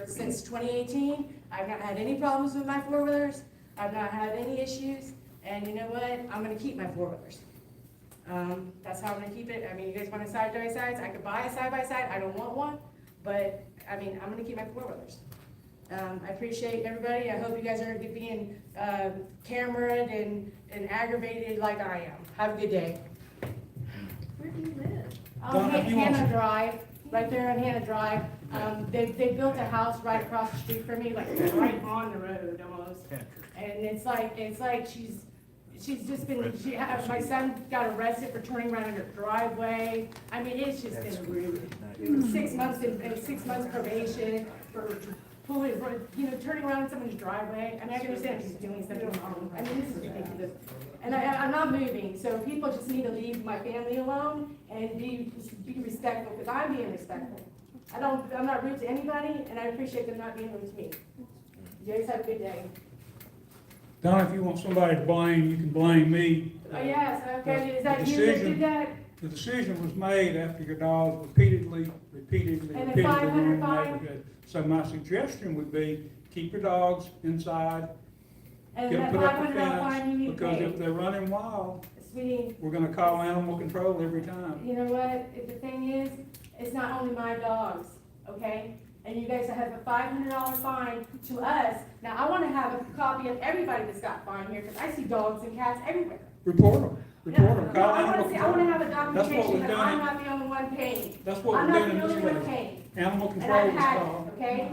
since 2018. I've not had any problems with my four-wheelers. I've not had any issues, and you know what? I'm gonna keep my four-wheelers. That's how I'm gonna keep it. I mean, you guys want a side-by-sides? I could buy a side-by-side. I don't want one, but, I mean, I'm gonna keep my four-wheelers. I appreciate everybody. I hope you guys are being, cameraed and aggravated like I am. Have a good day. Where do you live? Donna, if you want Hannah to- Drive, right there on Hannah Drive. They built a house right across the street from me, like right on the road almost. And it's like she's just been, my son got arrested for turning around in her driveway. I mean, it's just been rude. 6 months probation for pulling, turning around in someone's driveway. I mean, I can understand if she's doing something wrong. I mean, this is ridiculous. And I'm not moving, so people just need to leave my family alone and be respectful, because I'm being respectful. I'm not rude to anybody, and I appreciate them not being rude to me. You guys have a good day. Donna, if you want somebody to blame, you can blame me. Oh, yes, okay, is that The you that decision- did that? The decision was made after your dog repeatedly And the 500 ruined the fine? neighborhood. So my suggestion would be, keep your dogs inside, And get that them put up a $500 fine you fence, need to because if pay? they're running wild, Sweetie, we're gonna call animal control every time. you know what, the thing is, it's not only my dogs, okay? And you guys have a $500 fine to us. Now, I wanna have a copy of everybody that's got fined here, because I see dogs and cats everywhere. Report them, call I animal wanna control. have a That's what documentation we're that I'm doing. not the only one paying. That's what I'm we're not doing in the this only one case. paying. Animal And control I've is had it, called. okay?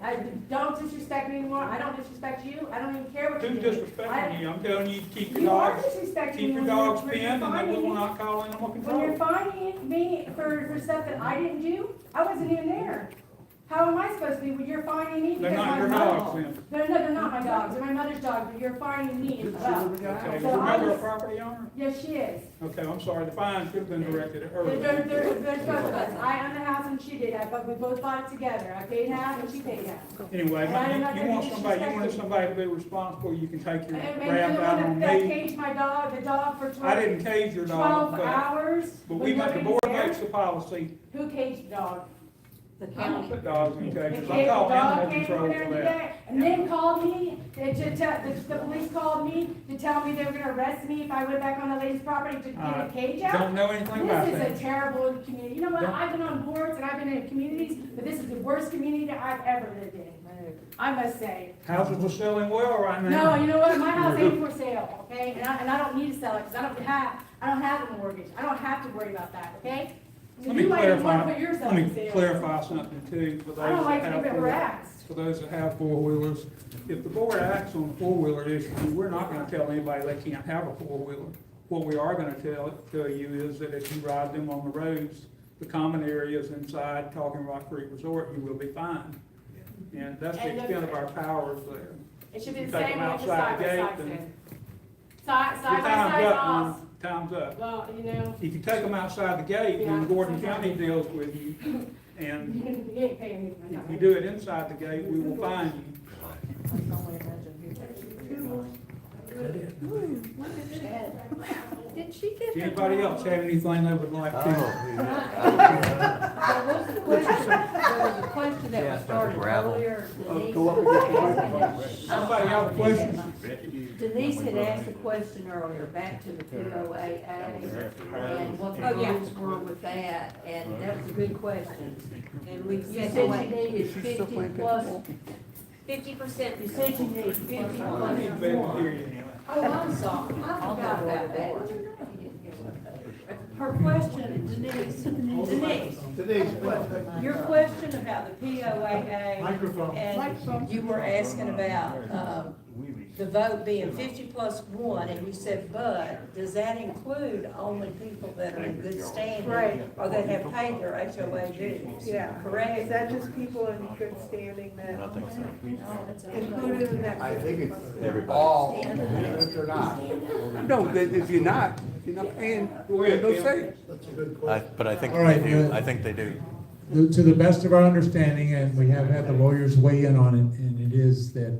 I don't disrespect me anymore, I don't disrespect you, I don't even care what you do. Who's disrespecting you? I'm telling you to keep your You are dogs, disrespecting me keep your when dogs you're pinned, and then we fining will me. not call animal When you're control. fining me for stuff that I didn't do, I wasn't even there. How am I supposed to be when you're fining me They're because not my your mother? dogs then. They're not my dogs, they're my mother's dogs, but you're fining me as well. Okay, is So your I mother a just- property owner? Yes, she is. Okay, I'm sorry, the fine should have been directed at her. They're both of us. I own the house and she did, but we both bought it together. I paid half and she paid half. Anyway, And I'm not you gonna want be somebody, you wanted disrespectful. somebody to be responsible, you can take your And wrath you're the out one on that me. caged my dog, the dog for I didn't cage your dog, 12 hours. but when we, the nobody board was there. makes the policy. Who caged the dog? The I don't county. put dogs in The cages, I kid- call the dog animal came control over there for that. today, and then called me, the police called me to tell me they were gonna arrest me if I went back on the lady's property to get a cage out. Don't know anything about This is a that. terrible community. You know what? Don't- I've been on boards and I've been in communities, but this is the worst community that I've ever lived in. I must say. Houses are selling well right now. No, you know what? My house ain't for sale, okay? And I don't need to sell it because I don't have a mortgage. I don't have to worry about that, okay? So Let me you might want to clarify, put yourself let in me sale. clarify something too, for I don't those like that to be have harassed. for those that have four-wheelers. If the board acts on the four-wheeler issue, we're not gonna tell anybody they can't have a four-wheeler. What we are gonna tell you is that if you ride them on the roads, the common areas inside Talking Rock Creek Resort, you will be fined. And that's the And extent of our powers there. It should be You the take same them way with the outside side the by gate side and- stand. Side Your by time's side up, off. man. Time's up. Well, you know, If you take them outside the gate, Yeah. then Gordon County deals with you. And you ain't paying me for if nothing. you do it inside the gate, we will fine you. Did she get Does anybody else have anything they would like to? There was a question that was started earlier. Somebody have a question? Denise had asked a question earlier back to the POAA and what the rules were with that, and that was a good question. And we You said, said you needed 50 plus, 50%. you said you needed 50 plus Need to be able to more. hear you. Oh, I'm sorry, I forgot about that. Her question, Denise, your question about the POAA. Microphone. And you were asking about, the vote being 50+1, and you said, but, does that include only people that are in good standing? Right. Or that have paid their HOA dues? Yeah. Is Correct? that just people in good standing that No, that's included in that? I think it's all, even if they're not. No, if you're not paying, Go ahead, no Tim. say. That's a good question. But I think All right, they do, good. I think they do. To the best of our understanding, and we have had the lawyers weigh in on it, and it is that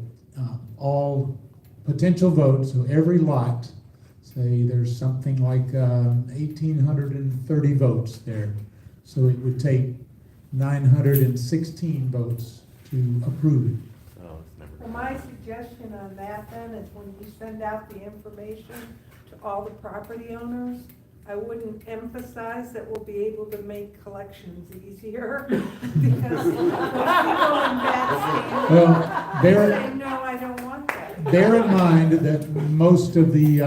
all potential votes, so every lot, say there's something like 1,830 votes there. So it would take 916 votes to approve it. Oh, it's never. Well, my suggestion on that then is when you send out the information to all the property owners, I wouldn't emphasize that we'll be able to make collections easier because people in bad Well, standing bear, say, no, I don't want that. bear in mind that most of the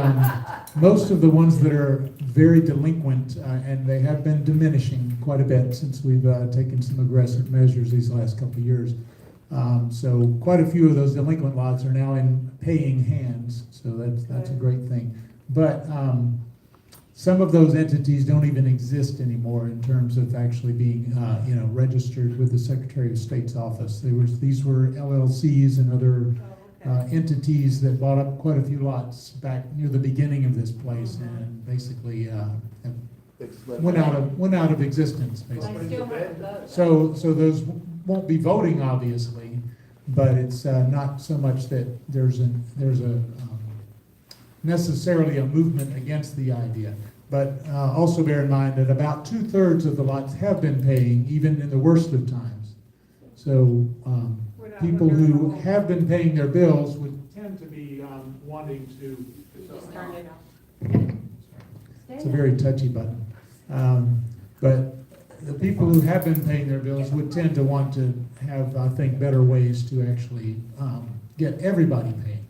ones that are very delinquent, and they have been diminishing quite a bit since we've taken some aggressive measures these last couple of years. So quite a few of those delinquent lots are now in paying hands, so that's a great thing. But some of those entities don't even exist anymore in terms of actually being, registered with the Secretary of State's office. These were LLCs and other entities that bought up quite a few lots back near the beginning of this place and basically went out of existence, basically. They still have to vote. So those won't be voting, obviously, but it's not so much that there's a necessarily a movement against the idea. But also bear in mind that about 2/3 of the lots have been paying, even in the worst of times. So people who have been paying their bills would tend to be wanting to. Just turn it off. It's a very touchy button. But the people who have been paying their bills would tend to want to have, I think, better ways to actually get everybody paying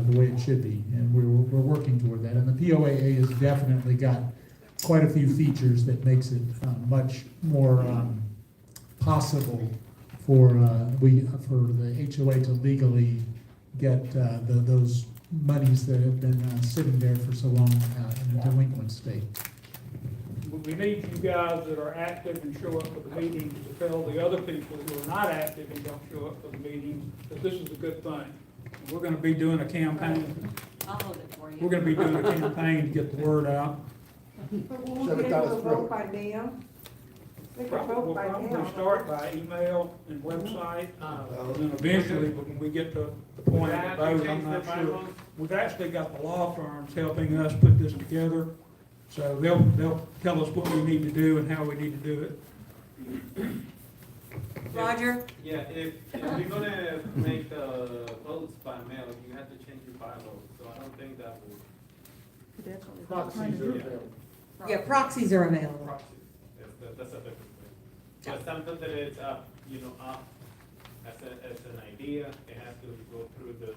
the way it should be. And we're working toward that. And the POAA has definitely got quite a few features that makes it much more possible for the HOA to legally get those monies that have been sitting there for so long in a delinquent state. we need you guys that are active and show up for the meetings to tell the other people who are not active and don't show up for the meetings that this is a good thing. And we're gonna be doing a campaign, I'll hold it for you. we're gonna be doing a campaign to get the word out. But we'll be able to vote by mail. They can vote We'll by probably mail. start by email and website, and then eventually, when we get to the point of the vote, I'm not sure. We've actually got the law firms helping us put this together, so they'll tell us what we need to do and how we need to do it. Roger? Yeah, if you're gonna make the votes by mail, you have to change your bylaws, so I don't think that will. Proxies are available. Yeah, proxies are available. Proxies, that's a different thing. But something that is up, up as an idea, it has to go through the